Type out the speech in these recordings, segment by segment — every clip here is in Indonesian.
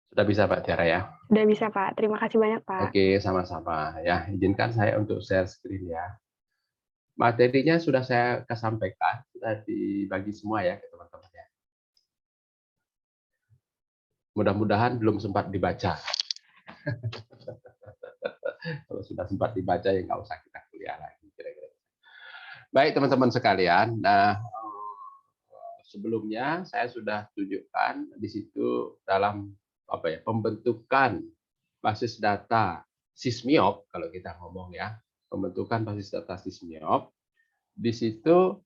Sudah bisa Pak Tiara ya? Udah bisa, Pak. Terima kasih banyak, Pak. Oke, sama-sama. Ya, izinkan saya untuk share screen ya. Materinya sudah saya sampaikan, sudah dibagi semua ya ke teman-teman ya. Mudah-mudahan belum sempat dibaca. Kalau sudah sempat dibaca ya nggak usah kita kuliah lagi kira-kira. Baik teman-teman sekalian, nah sebelumnya saya sudah tunjukkan di situ dalam pembentukan basis data Sysmiop kalau kita ngomong ya, pembentukan basis data Sysmiop. Di situ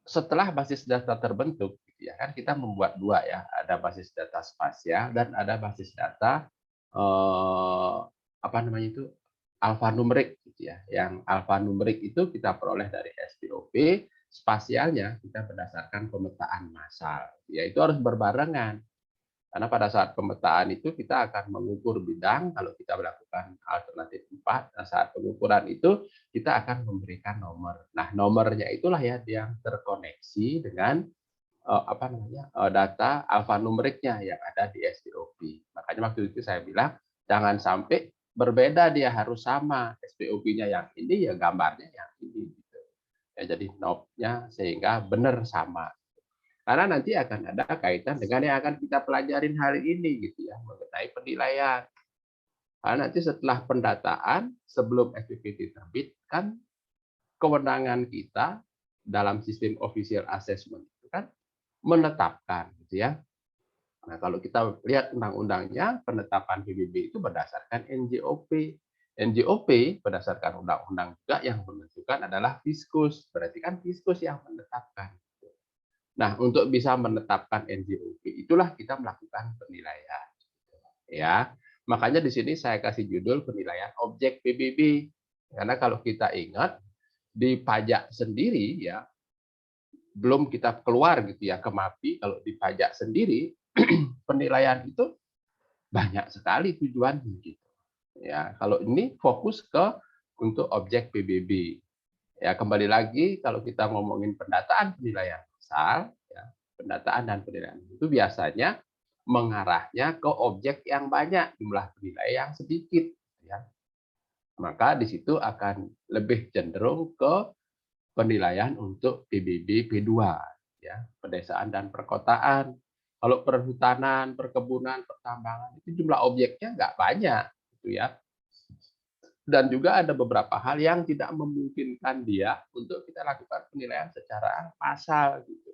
setelah basis data terbentuk, ya kan kita membuat dua ya, ada basis data spasial dan ada basis data alfanumerik gitu ya. Yang alfanumerik itu kita peroleh dari SPOP, spasialnya kita berdasarkan pemetaan massal. Ya itu harus berbarengan. Karena pada saat pemetaan itu kita akan mengukur bidang, kalau kita melakukan alternatif 4, nah saat pengukuran itu kita akan memberikan nomor. Nah, nomornya itulah ya yang terkoneksi dengan data alfanumeriknya yang ada di SPOP. Makanya waktu itu saya bilang jangan sampai berbeda, dia harus sama. SPOP-nya yang ini ya gambarnya yang ini gitu. Ya, jadi knob-nya sehingga benar sama. Karena nanti akan ada kaitan dengan yang akan kita pelajarin hari ini gitu ya, mengenai penilaian. Karena nanti setelah pendataan, sebelum SPPT terbit, kan kewenangan kita dalam sistem official assessment itu kan menetapkan gitu ya. Nah, kalau kita lihat undang-undangnya, penetapan PBB itu berdasarkan NJOP. NJOP berdasarkan undang-undang juga yang menentukan adalah Fiskus. Berarti kan Fiskus yang menetapkan. Nah, untuk bisa menetapkan NJOP itulah kita melakukan penilaian. Ya, makanya di sini saya kasih judul penilaian objek PBB. Karena kalau kita ingat di pajak sendiri ya, belum kita keluar gitu ya ke MAPI, kalau di pajak sendiri penilaian itu banyak sekali tujuannya gitu. Ya, kalau ini fokus ke untuk objek PBB. Ya, kembali lagi kalau kita ngomongin pendataan penilaian massal, ya, pendataan dan penilaian itu biasanya mengarahnya ke objek yang banyak, jumlah penilai yang sedikit. Ya. Maka di situ akan lebih cenderung ke penilaian untuk PBB P2, ya, pedesaan dan perkotaan. Kalau perhutanan, perkebunan, pertambangan itu jumlah objeknya nggak banyak, gitu ya. Dan juga ada beberapa hal yang tidak memungkinkan dia untuk kita lakukan penilaian secara massal gitu.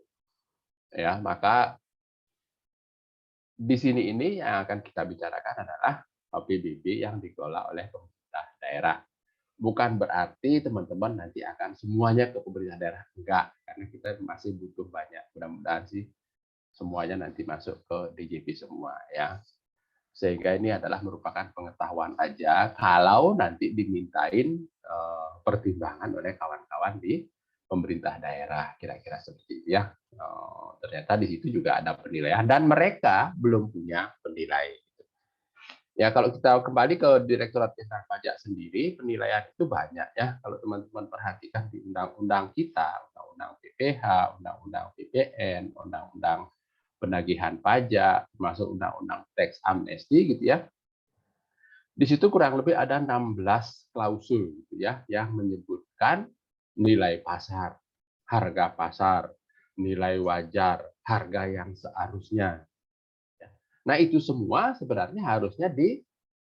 Ya, maka di sini ini yang akan kita bicarakan adalah PBB yang dikelola oleh pemerintah daerah. Bukan berarti teman-teman nanti akan semuanya ke pemerintah daerah, enggak, karena kita masih butuh banyak. Mudah-mudahan sih semuanya nanti masuk ke DJP semua ya. Sehingga ini adalah merupakan pengetahuan aja kalau nanti dimintain pertimbangan oleh kawan-kawan di pemerintah daerah, kira-kira seperti itu ya. Ternyata di situ juga ada penilaian dan mereka belum punya penilai. Ya, kalau kita kembali ke Direktorat Jenderal Pajak sendiri, penilaian itu banyak ya. Kalau teman-teman perhatikan di undang-undang kita, undang-undang PPH, undang-undang PPN, undang-undang penagihan pajak, termasuk undang-undang tax amnesty gitu ya. Di situ kurang lebih ada 16 klausul gitu ya yang menyebutkan nilai pasar, harga pasar, nilai wajar, harga yang seharusnya. Nah, itu semua sebenarnya harusnya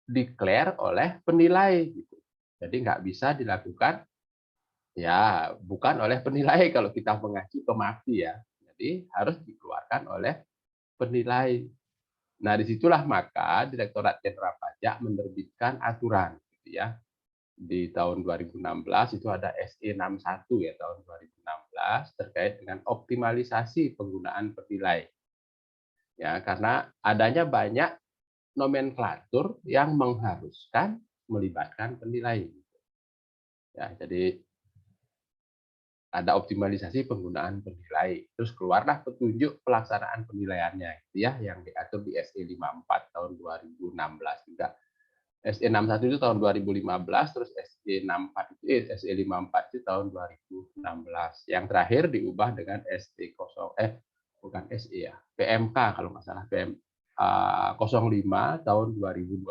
declare oleh penilai gitu. Jadi nggak bisa dilakukan ya bukan oleh penilai kalau kita mengacu ke MAFI ya. Jadi harus dikeluarkan oleh penilai. Nah, disitulah maka Direktorat Jenderal Pajak menerbitkan aturan gitu ya. Di tahun 2016 itu ada SE 61 ya tahun 2016 terkait dengan optimalisasi penggunaan penilai. Ya, karena adanya banyak nomenklatur yang mengharuskan melibatkan penilai. Ya, jadi ada optimalisasi penggunaan penilai. Terus keluarlah petunjuk pelaksanaan penilaiannya gitu ya yang diatur di SE 54 tahun 2016 juga. SE 61 itu tahun 2015, terus SE 64 itu SE 54 itu tahun 2016. Yang terakhir diubah dengan SE 0 bukan SE ya, PMK kalau nggak salah 05 tahun 2021.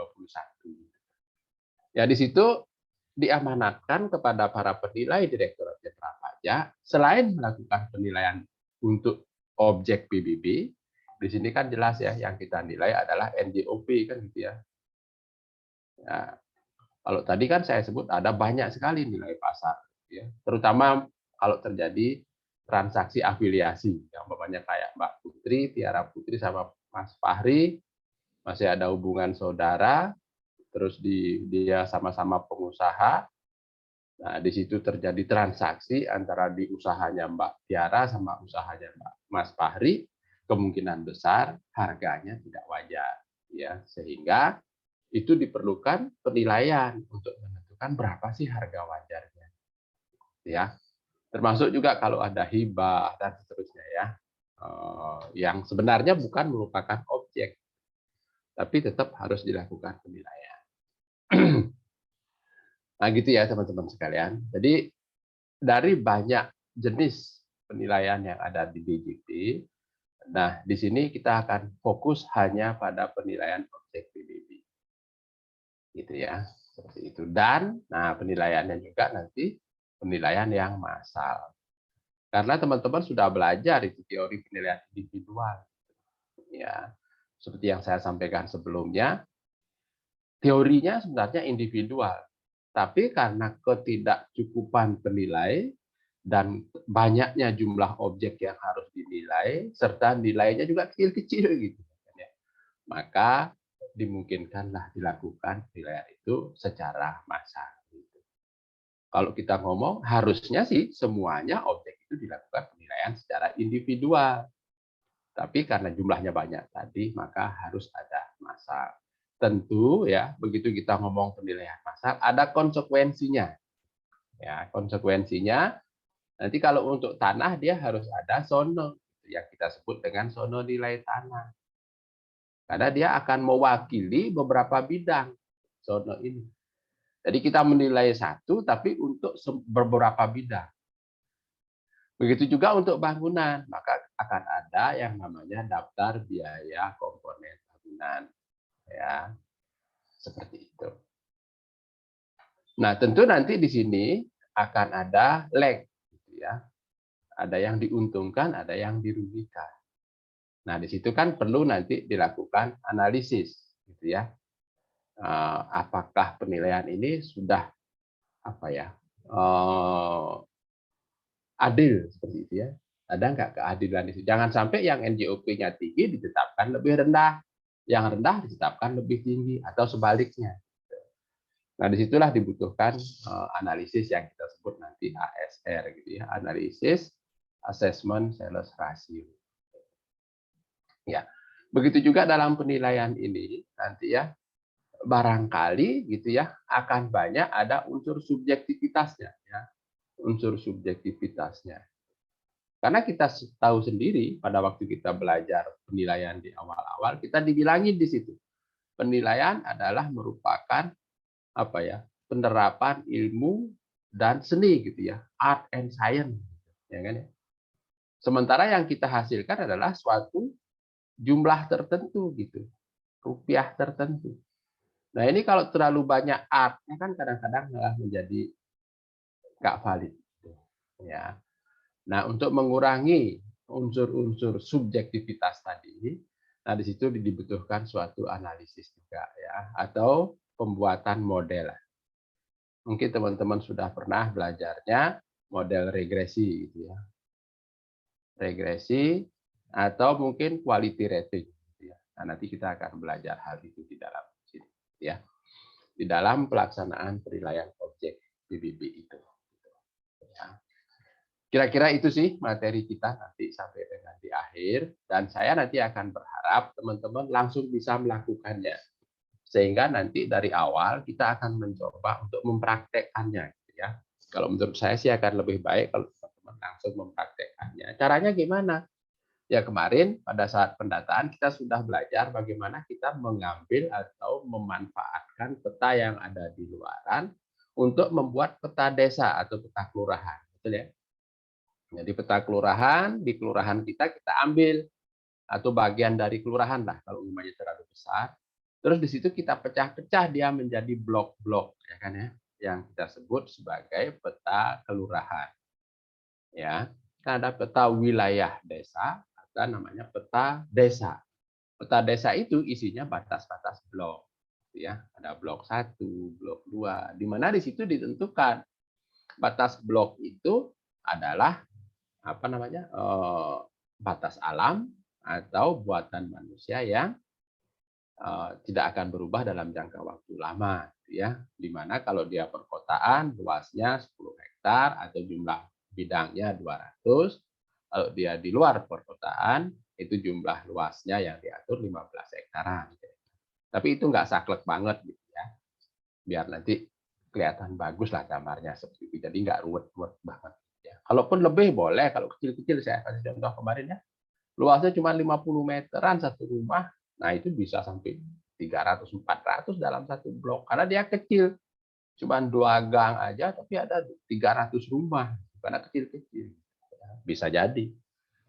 Ya di situ diamanatkan kepada para penilai Direktorat Jenderal Pajak selain melakukan penilaian untuk objek PBB, di sini kan jelas ya yang kita nilai adalah NJOP kan gitu ya. Nah, kalau tadi kan saya sebut ada banyak sekali nilai pasar, ya. Terutama kalau terjadi transaksi afiliasi, yang umpamanya kayak Mbak Putri, Tiara Putri sama Mas Fahri, masih ada hubungan saudara, terus dia sama-sama pengusaha. Nah, di situ terjadi transaksi antara di usahanya Mbak Tiara sama usahanya Mas Fahri, kemungkinan besar harganya tidak wajar, ya, sehingga itu diperlukan penilaian untuk menentukan berapa sih harga wajarnya, ya. Termasuk juga kalau ada hibah dan seterusnya ya, yang sebenarnya bukan merupakan objek, tapi tetap harus dilakukan penilaian. Nah, gitu ya teman-teman sekalian. Jadi dari banyak jenis penilaian yang ada di DJP, nah di sini kita akan fokus hanya pada penilaian objek PBB, gitu ya, seperti itu. Dan nah penilaiannya juga nanti penilaian yang massal, karena teman-teman sudah belajar itu teori penilaian individual, ya, seperti yang saya sampaikan sebelumnya. Teorinya sebenarnya individual, tapi karena ketidakcukupan penilai dan banyaknya jumlah objek yang harus dinilai, serta nilainya juga kecil-kecil gitu, maka dimungkinkanlah dilakukan penilaian itu secara massal. Kalau kita ngomong, harusnya sih semuanya objek itu dilakukan penilaian secara individual. Tapi karena jumlahnya banyak tadi, maka harus ada massal. Tentu ya, begitu kita ngomong penilaian massal, ada konsekuensinya. Ya, konsekuensinya nanti kalau untuk tanah dia harus ada sono yang kita sebut dengan sono nilai tanah. Karena dia akan mewakili beberapa bidang sono ini. Jadi kita menilai satu tapi untuk beberapa bidang. Begitu juga untuk bangunan, maka akan ada yang namanya daftar biaya komponen bangunan. Ya, seperti itu. Nah, tentu nanti di sini akan ada lag, gitu ya. Ada yang diuntungkan, ada yang dirugikan. Nah, di situ kan perlu nanti dilakukan analisis, gitu ya. Apakah penilaian ini sudah apa ya adil seperti itu ya? Ada nggak keadilan itu? Jangan sampai yang NJOP-nya tinggi ditetapkan lebih rendah, yang rendah ditetapkan lebih tinggi, atau sebaliknya. Nah, disitulah dibutuhkan analisis yang kita sebut nanti ASR, gitu ya, analisis assessment sales ratio. Ya, begitu juga dalam penilaian ini nanti ya, barangkali gitu ya akan banyak ada unsur subjektivitasnya, ya, unsur subjektivitasnya. Karena kita tahu sendiri pada waktu kita belajar penilaian di awal-awal, kita dibilangin di situ penilaian adalah merupakan apa ya, penerapan ilmu dan seni gitu ya, art and science, ya kan ya. Sementara yang kita hasilkan adalah suatu jumlah tertentu gitu, rupiah tertentu. Nah ini kalau terlalu banyak artnya kan kadang-kadang malah menjadi nggak valid, gitu, ya. Nah untuk mengurangi unsur-unsur subjektivitas tadi, nah di situ dibutuhkan suatu analisis juga ya, atau pembuatan model. Mungkin teman-teman sudah pernah belajarnya model regresi gitu ya. Regresi atau mungkin quality rating gitu ya. Nah, nanti kita akan belajar hal itu di dalam sini ya. Di dalam pelaksanaan penilaian objek PBB itu. Ya. Kira-kira itu sih materi kita nanti sampai dengan di akhir, dan saya nanti akan berharap teman-teman langsung bisa melakukannya. Sehingga nanti dari awal kita akan mencoba untuk mempraktekkannya, gitu ya. Kalau menurut saya sih akan lebih baik kalau teman-teman langsung mempraktekkannya. Caranya gimana? Ya kemarin pada saat pendataan kita sudah belajar bagaimana kita mengambil atau memanfaatkan peta yang ada di luaran untuk membuat peta desa atau peta kelurahan, betul ya? Jadi peta kelurahan, di kelurahan kita ambil atau bagian dari kelurahan lah kalau umpamanya besar. Terus di situ kita pecah-pecah dia menjadi blok-blok, ya kan ya, yang kita sebut sebagai peta kelurahan. Ya, ada peta wilayah desa, ada namanya peta desa. Peta desa itu isinya batas-batas blok, ya. Ada blok 1, blok 2, di mana di situ ditentukan batas blok itu adalah apa namanya? Batas alam atau buatan manusia yang tidak akan berubah dalam jangka waktu lama, ya. Di mana kalau dia perkotaan luasnya 10 hektar atau jumlah bidangnya 200, kalau dia di luar perkotaan itu jumlah luasnya yang diatur 15 hektaran. Tapi itu nggak saklek banget gitu ya. Biar nanti kelihatan bagus lah gambarnya seperti itu. Jadi nggak ruwet-ruwet banget. Ya. Kalaupun lebih boleh, kalau kecil-kecil saya kasih contoh kemarin ya. Luasnya cuma 50 meteran satu rumah, nah itu bisa sampai 300-400 dalam satu blok. Karena dia kecil, cuma 2 gang aja, tapi ada 300 rumah, karena kecil-kecil. Bisa jadi.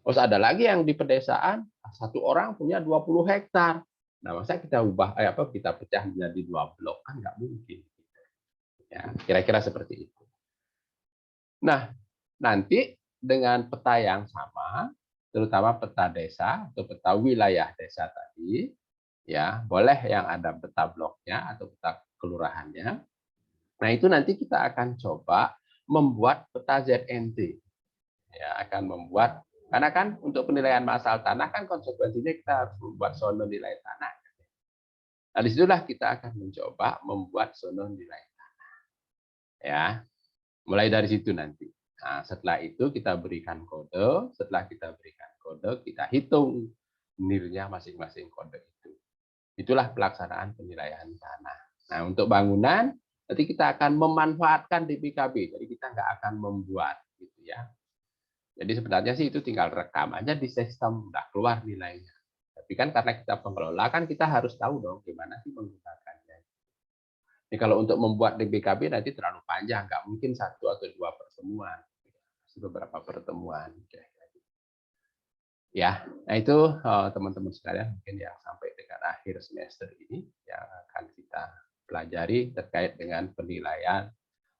Terus ada lagi yang di pedesaan, satu orang punya 20 hektar. Nah, masa kita kita pecah menjadi 2 blok, kan nggak mungkin. Ya, kira-kira seperti itu. Nah, nanti dengan peta yang sama, terutama peta desa atau peta wilayah desa tadi, ya boleh yang ada peta bloknya atau peta kelurahannya. Nah itu nanti kita akan coba membuat peta ZNT. Ya akan membuat, karena kan untuk penilaian masal tanah kan konsekuensinya kita harus membuat sono nilai tanah. Nah disitulah kita akan mencoba membuat sono nilai tanah. Ya, mulai dari situ nanti. Nah, setelah itu kita berikan kode, setelah kita berikan kode, kita hitung nilainya masing-masing kode itu. Itulah pelaksanaan penilaian tanah. Nah, untuk bangunan, nanti kita akan memanfaatkan DPKB, jadi kita nggak akan membuat, gitu ya. Jadi sebenarnya sih itu tinggal rekam aja di sistem, udah keluar nilainya. Tapi kan karena kita pengelola, kan kita harus tahu dong gimana sih menggunakannya. Jadi kalau untuk membuat DPKB nanti terlalu panjang, nggak mungkin 1 atau 2 pertemuan. Beberapa pertemuan. Ya, nah itu teman-teman sekalian mungkin yang sampai dengan akhir semester ini yang akan kita pelajari terkait dengan penilaian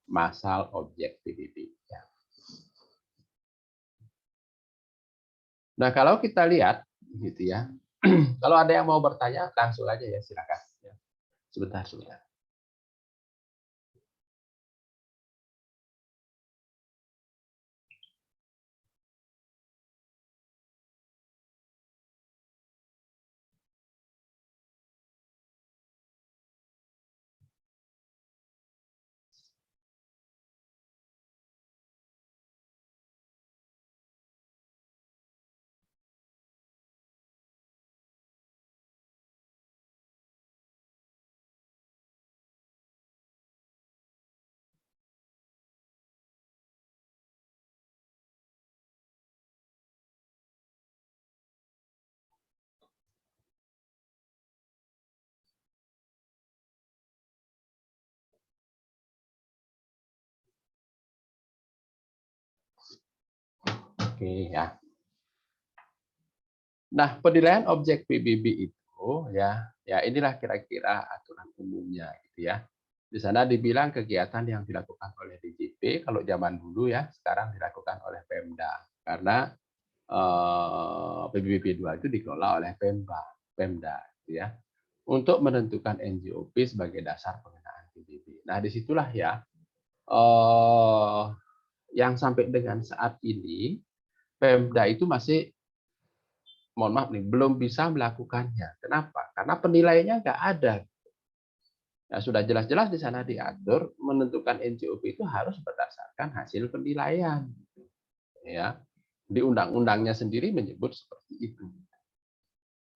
masal objek PBB. Ya. Nah kalau kita lihat, gitu ya, kalau ada yang mau bertanya langsung aja ya silakan. Ya. Sebentar. Oke ya. Nah penilaian objek PBB itu ya inilah kira-kira aturan umumnya gitu ya. Di sana dibilang kegiatan yang dilakukan oleh DJP kalau zaman dulu ya, sekarang dilakukan oleh Pemda. Karena PBB 2 itu dikelola oleh Pemda gitu ya. Untuk menentukan NJOP sebagai dasar pengenaan PBB. Nah, disitulah ya yang sampai dengan saat ini Pemda itu masih mohon maaf nih belum bisa melakukannya. Kenapa? Karena penilaiannya nggak ada. Nah, sudah jelas-jelas di sana diatur menentukan NJOP itu harus berdasarkan hasil penilaian. Ya, di undang-undangnya sendiri menyebut seperti itu.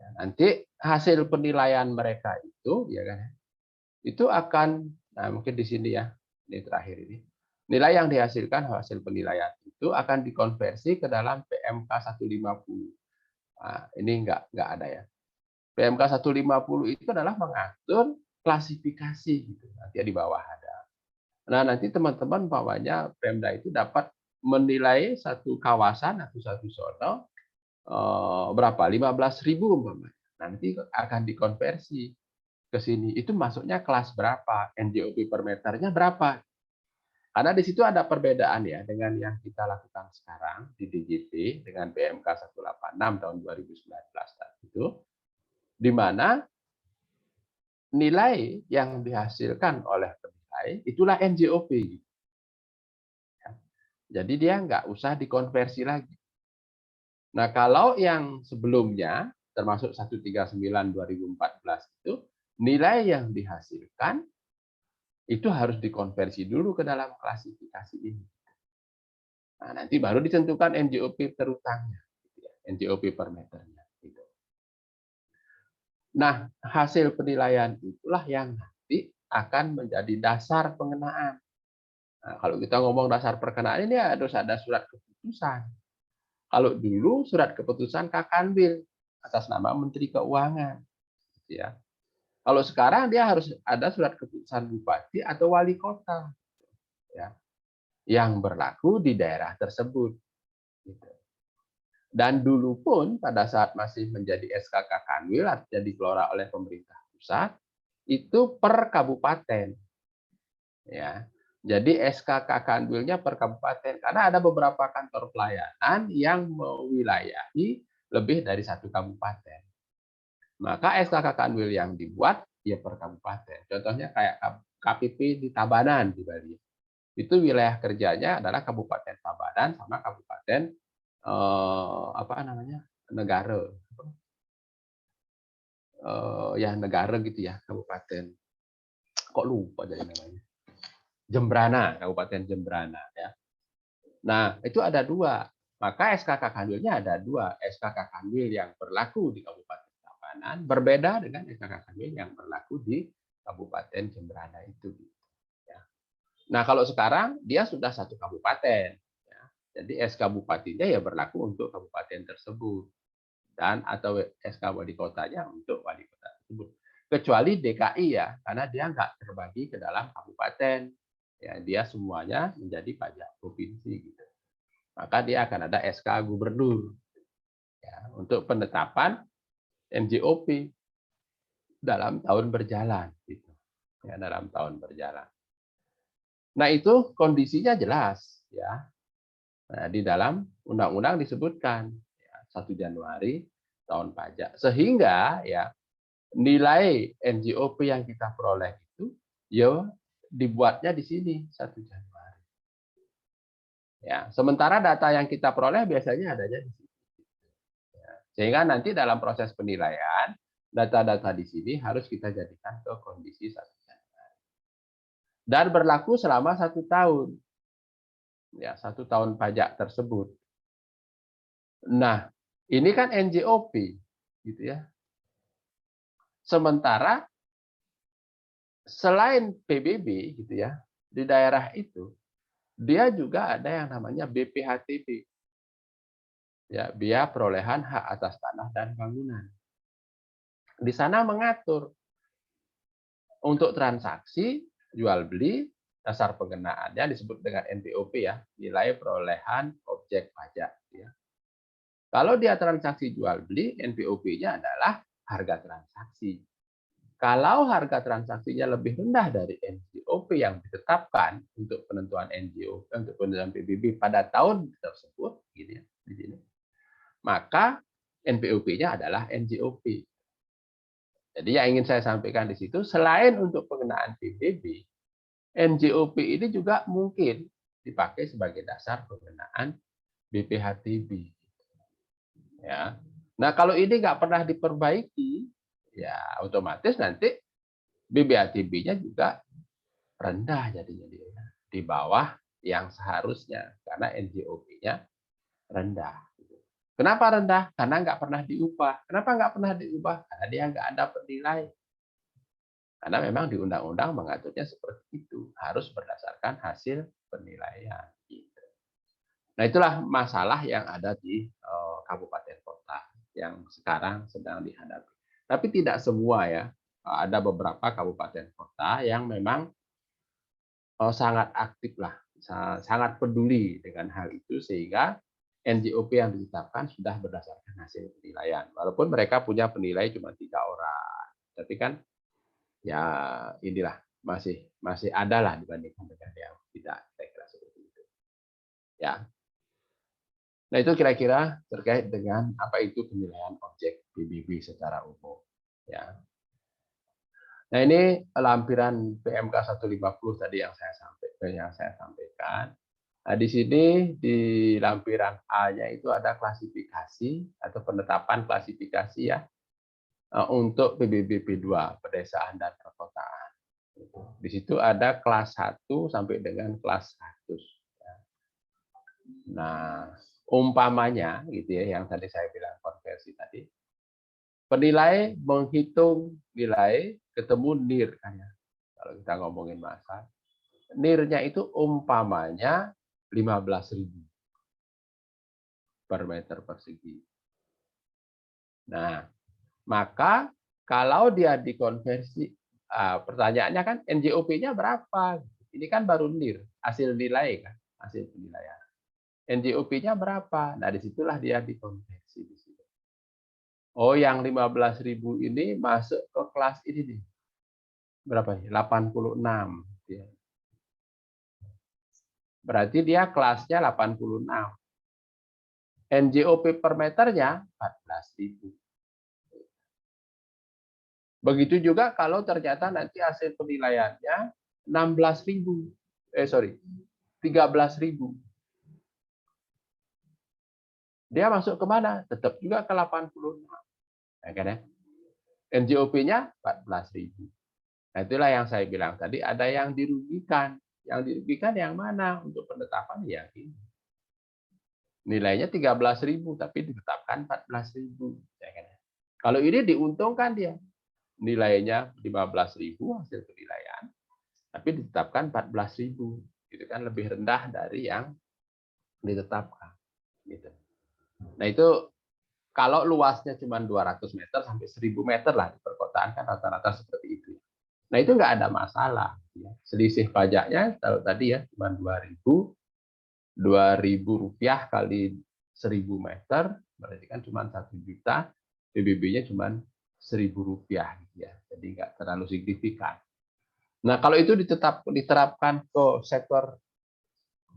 Ya, nanti hasil penilaian mereka itu, ya kan, itu akan, nah mungkin di sini ya, ini terakhir ini, nilai yang dihasilkan hasil penilaian itu akan dikonversi ke dalam PMK 150. Nah, ini nggak ada ya. PMK 150 itu adalah mengatur klasifikasi gitu. Nanti di bawah ada. Nah, nanti teman-teman bawahnya Pemda itu dapat menilai satu kawasan atau satu zona berapa? 15.000 umpamanya. nanti akan dikonversi ke sini. Itu masuknya kelas berapa? NJOP per meternya berapa? Karena di situ ada perbedaan ya dengan yang kita lakukan sekarang di DJP dengan PMK 186 tahun 2019 itu, di mana nilai yang dihasilkan oleh penilai itulah NJOP. Jadi dia nggak usah dikonversi lagi. Nah, kalau yang sebelumnya, termasuk 139/2014 itu, nilai yang dihasilkan itu harus dikonversi dulu ke dalam klasifikasi ini. Nah, nanti baru ditentukan NJOP terutangnya, NJOP per meternya. Gitu. Nah, hasil penilaian itulah yang nanti akan menjadi dasar pengenaan. Nah, kalau kita ngomong dasar perkenaan ini harus ada surat keputusan. Kalau dulu surat keputusan Kakanwil atas nama Menteri Keuangan, gitu ya. Kalau sekarang dia harus ada surat keputusan bupati atau wali kota, ya, yang berlaku di daerah tersebut. Gitu. Dan dulu pun pada saat masih menjadi SK Kakanwil artinya dikelola oleh pemerintah pusat itu per kabupaten, ya. Jadi SK Kakanwilnya per kabupaten karena ada beberapa kantor pelayanan yang mewilayahi lebih dari satu kabupaten. Maka SK Kakanwil yang dibuat ya per kabupaten. Contohnya kayak KPP di Tabanan di Bali. Itu wilayah kerjanya adalah Kabupaten Tabanan sama Kabupaten apa namanya? Negara. Ya negara gitu ya, kabupaten. Kok lupa jadi namanya? Jembrana, Kabupaten Jembrana ya. Nah, itu ada dua. Maka SK Kakanwilnya ada dua. SK Kakanwil yang berlaku di Kabupaten Tabanan berbeda dengan SK Kakanwil yang berlaku di Kabupaten Jembrana itu. Ya. Nah, kalau sekarang dia sudah satu kabupaten. Ya. Jadi SK Bupatinya ya berlaku untuk kabupaten tersebut. Dan atau SK Wali Kotanya untuk wali kota tersebut. Kecuali DKI ya, karena dia nggak terbagi ke dalam kabupaten. Ya, dia semuanya menjadi pajak provinsi gitu. Maka dia akan ada SK Gubernur ya, untuk penetapan NJOP dalam tahun berjalan gitu. Ya, dalam tahun berjalan. Nah, itu kondisinya jelas ya. Nah, di dalam undang-undang disebutkan ya, 1 Januari tahun pajak. Sehingga ya nilai NJOP yang kita peroleh itu ya dibuatnya di sini 1 Januari. Ya, sementara data yang kita peroleh biasanya adanya di sini. Ya, sehingga nanti dalam proses penilaian data-data di sini harus kita jadikan ke kondisi 1 Januari. Dan berlaku selama 1 tahun. Ya, 1 tahun pajak tersebut. Nah, ini kan NJOP gitu ya. Sementara selain PBB gitu ya, di daerah itu dia juga ada yang namanya BPHTB. Ya, biaya perolehan hak atas tanah dan bangunan. Di sana mengatur untuk transaksi jual beli dasar pengenaannya disebut dengan NPOP ya, nilai perolehan objek pajak ya. Kalau dia transaksi jual beli, NPOP-nya adalah harga transaksi. Kalau harga transaksinya lebih rendah dari NJOP yang ditetapkan untuk penentuan NJOP untuk penentuan PBB pada tahun tersebut, gitu ya, di sini, maka NPOP-nya adalah NJOP. Jadi yang ingin saya sampaikan di situ, selain untuk pengenaan PBB, NJOP ini juga mungkin dipakai sebagai dasar pengenaan BPHTB. Ya. Nah, kalau ini nggak pernah diperbaiki, ya otomatis nanti BPHTB-nya juga rendah jadinya dia, di bawah yang seharusnya karena NJOP-nya rendah. Kenapa rendah? Karena nggak pernah diubah. Kenapa nggak pernah diubah? Karena dia nggak ada penilai. Karena memang di undang-undang mengaturnya seperti itu, harus berdasarkan hasil penilaian. Gitu. Nah, itulah masalah yang ada di kabupaten kota yang sekarang sedang dihadapi. Tapi tidak semua ya, ada beberapa kabupaten kota yang memang sangat aktif lah, sangat peduli dengan hal itu sehingga NJOP yang ditetapkan sudah berdasarkan hasil penilaian. Walaupun mereka punya penilai cuma 3 orang. Tapi kan ya inilah masih ada lah dibandingkan dengan yang tidak, saya kira seperti itu. Ya. Nah, itu kira-kira terkait dengan apa itu penilaian objek PBB secara umum. Ya. Nah, ini lampiran PMK 150 tadi yang saya sampaikan. Nah, di sini di lampiran A-nya itu ada klasifikasi atau penetapan klasifikasi ya untuk PBB P2, pedesaan dan perkotaan. Di situ ada kelas 1 sampai dengan kelas 100. Nah, umpamanya gitu ya yang tadi saya bilang konversi tadi. Penilai menghitung nilai ketemu NIR kan ya. Kalau kita ngomongin massa, NIR-nya itu umpamanya 15.000 per meter persegi. Nah, maka kalau dia dikonversi, pertanyaannya kan NJOP-nya berapa? Ini kan baru NIR, hasil nilai kan, hasil penilaian. NJOP-nya berapa? Nah, disitulah dia dikonversi di situ. Oh, yang 15.000 ini masuk ke kelas ini nih. Berapa nih? 86. Berarti dia kelasnya 86. NJOP per meternya 14.000. Begitu juga kalau ternyata nanti hasil penilaiannya 16.000. 13.000. Dia masuk ke mana? Tetap juga ke 86. Ya kan ya? NJOP-nya 14.000. Nah, itulah yang saya bilang tadi, ada yang dirugikan. Yang dirugikan yang mana untuk penetapan ya ini. Nilainya 13.000 tapi ditetapkan 14.000. Ya kan? Kalau ini diuntungkan dia. Nilainya 15.000 hasil penilaian, tapi ditetapkan 14.000. Itu kan lebih rendah dari yang ditetapkan. Gitu. Nah, itu kalau luasnya cuma 200 meter sampai 1.000 meter lah di perkotaan kan rata-rata seperti itu. Nah, itu nggak ada masalah. Selisih pajaknya kalau tadi ya cuma 2.000 rupiah kali 1.000 meter, berarti kan cuma 1 juta, PBB-nya cuma 1.000 rupiah. Ya. Jadi nggak terlalu signifikan. Nah, kalau itu diterapkan ke sektor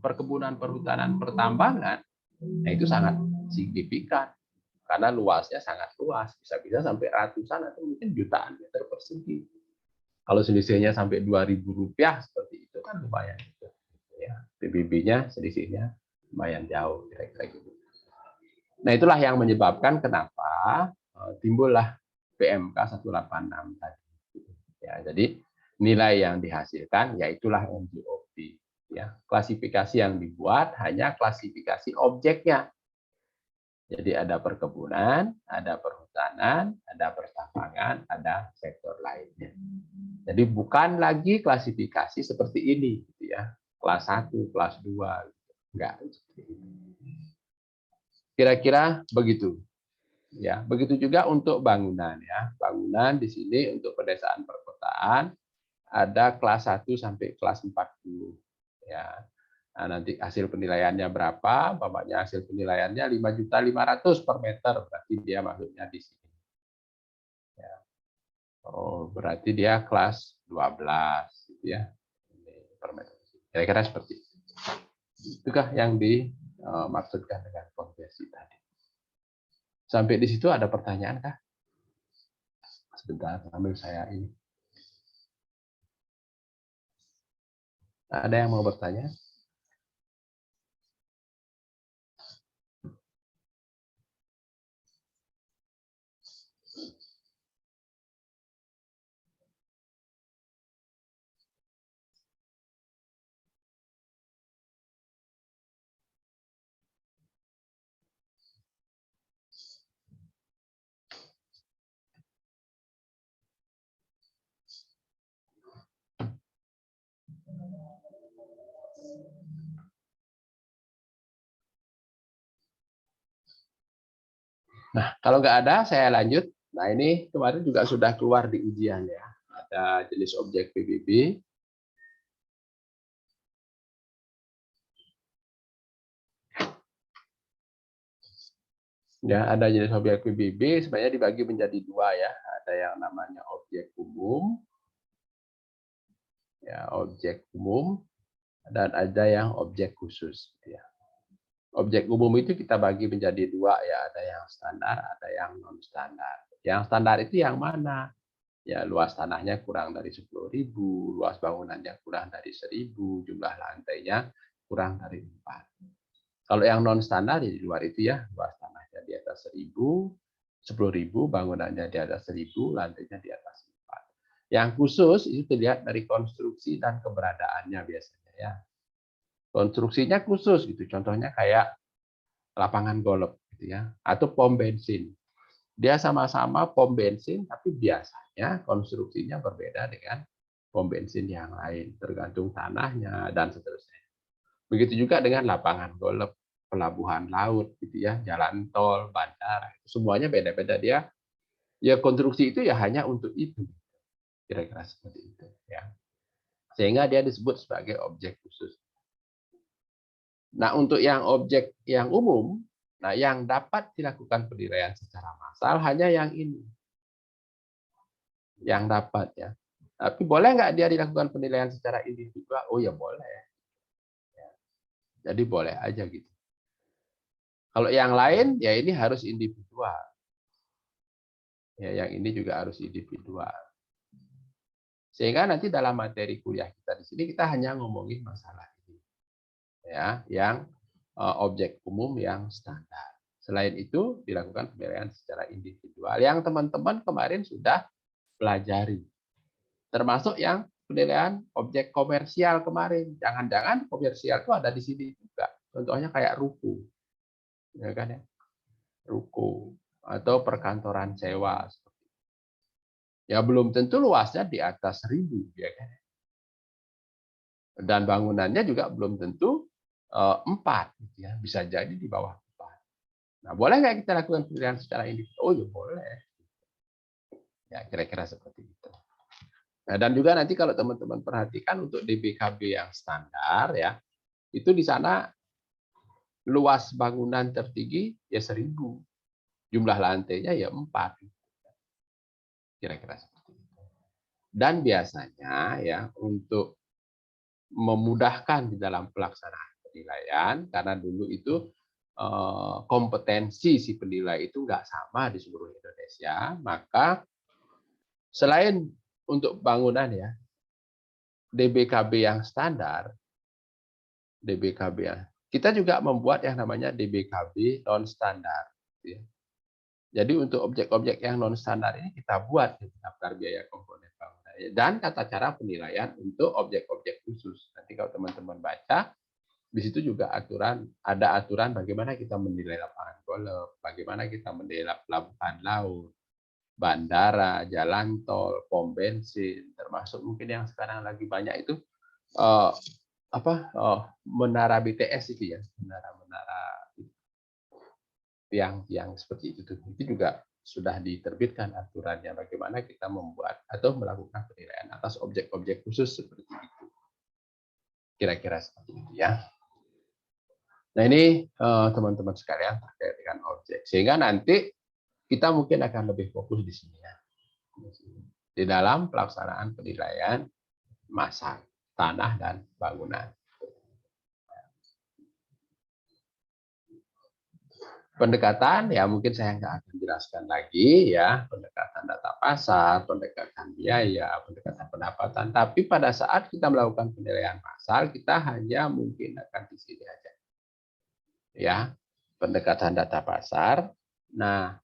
perkebunan, perhutanan, pertambangan, nah itu sangat signifikan. Karena luasnya sangat luas, bisa-bisa sampai ratusan atau mungkin jutaan meter persegi. Kalau selisihnya sampai 2.000 rupiah seperti itu kan lumayan. Ya, PBB-nya selisihnya lumayan jauh, kira-kira gitu. Nah, itulah yang menyebabkan kenapa timbullah PMK 186 tadi. Ya, jadi nilai yang dihasilkan yaitulah NJOP. Ya, klasifikasi yang dibuat hanya klasifikasi objeknya. Jadi ada perkebunan, ada perhutanan, ada pertambangan, ada sektor lainnya. Jadi bukan lagi klasifikasi seperti ini, gitu ya. Kelas 1, kelas 2, enggak. Kira-kira begitu. Ya, begitu juga untuk bangunan ya. Bangunan di sini untuk pedesaan perkotaan ada kelas 1 sampai kelas 40. Ya. Nah, nanti hasil penilaiannya berapa? Bapaknya hasil penilaiannya 5.500.000 per meter, berarti dia masuknya di sini. Ya. Oh, berarti dia kelas 12 gitu ya. Per meter. Kira-kira seperti itu. Itukah yang dimaksudkan dengan konversi tadi. Sampai di situ ada pertanyaan kah? Sebentar, sambil saya ini. Ada yang mau bertanya? Nah, kalau nggak ada, saya lanjut. Nah, ini kemarin juga sudah keluar di ujian ya. Ada jenis objek PBB. Ya, ada jenis objek PBB sebenarnya dibagi menjadi dua ya. Ada yang namanya objek umum, ya objek umum, dan ada yang objek khusus. Ya. Objek umum itu kita bagi menjadi dua ya, ada yang standar, ada yang non standar. Yang standar itu yang mana? Ya luas tanahnya kurang dari 10.000, luas bangunannya kurang dari 1.000, jumlah lantainya kurang dari 4. Kalau yang non standar ya di luar itu ya, luas tanahnya di atas 1.000, 10.000, bangunannya di atas 1.000, lantainya di atas 4. Yang khusus itu dilihat dari konstruksi dan keberadaannya biasanya ya. Konstruksinya khusus gitu, contohnya kayak lapangan golf gitu ya, atau pom bensin. Dia sama-sama pom bensin, tapi biasanya konstruksinya berbeda dengan pom bensin yang lain, tergantung tanahnya dan seterusnya. Begitu juga dengan lapangan golf, pelabuhan laut, gitu ya, jalan tol, bandara, semuanya beda-beda dia. Ya konstruksi itu ya hanya untuk itu, kira-kira seperti itu. Ya. Sehingga dia disebut sebagai objek khusus. Nah untuk yang objek yang umum, nah yang dapat dilakukan penilaian secara massal hanya yang ini. Yang dapat ya. Tapi boleh nggak dia dilakukan penilaian secara individual? Oh ya boleh. Ya. Jadi boleh aja gitu. Kalau yang lain ya ini harus individual. Ya, yang ini juga harus individual. Sehingga nanti dalam materi kuliah kita di sini kita hanya ngomongin masalah ini. Ya, yang objek umum yang standar. Selain itu dilakukan penilaian secara individual. Yang teman-teman kemarin sudah pelajari. Termasuk yang penilaian objek komersial kemarin. Jangan-jangan komersial itu ada di sini juga. Contohnya kayak ruko. Ya kan ya? Ruko atau perkantoran sewa. Ya belum tentu luasnya di atas 1.000 ya kan. Dan bangunannya juga belum tentu 4 gitu ya. Bisa jadi di bawah 4. Nah, boleh nggak kita lakukan penilaian secara individu? Oh ya boleh. Ya kira-kira seperti itu. Nah, dan juga nanti kalau teman-teman perhatikan untuk DBKB yang standar ya, itu di sana luas bangunan tertinggi ya 1.000. Jumlah lantainya ya 4. Kira-kira seperti itu. Dan biasanya ya untuk memudahkan di dalam pelaksanaan penilaian, karena dulu itu kompetensi si penilai itu nggak sama di seluruh Indonesia, maka selain untuk bangunan ya, DBKB yang standar, DBKB ya, kita juga membuat yang namanya DBKB non standar. Ya. Jadi untuk objek-objek yang non standar ini kita buat daftar biaya komponen bangunan dan tata cara penilaian untuk objek-objek khusus. Nanti kalau teman-teman baca di situ juga ada aturan bagaimana kita menilai lapangan golf, bagaimana kita menilai pelabuhan laut, bandara, jalan tol, pom bensin, termasuk mungkin yang sekarang lagi banyak itu eh, menara BTS itu ya, menara-menara yang seperti itu juga sudah diterbitkan aturannya bagaimana kita membuat atau melakukan penilaian atas objek-objek khusus seperti itu. Kira-kira seperti itu ya. Nah ini teman-teman sekalian terkait dengan objek. Sehingga nanti kita mungkin akan lebih fokus di sini ya. Di dalam pelaksanaan penilaian massa tanah dan bangunan. Pendekatan ya mungkin saya nggak akan jelaskan lagi ya, pendekatan data pasar, pendekatan biaya, pendekatan pendapatan. Tapi pada saat kita melakukan penilaian massal, kita hanya mungkin akan di sini aja. Ya, pendekatan data pasar. Nah,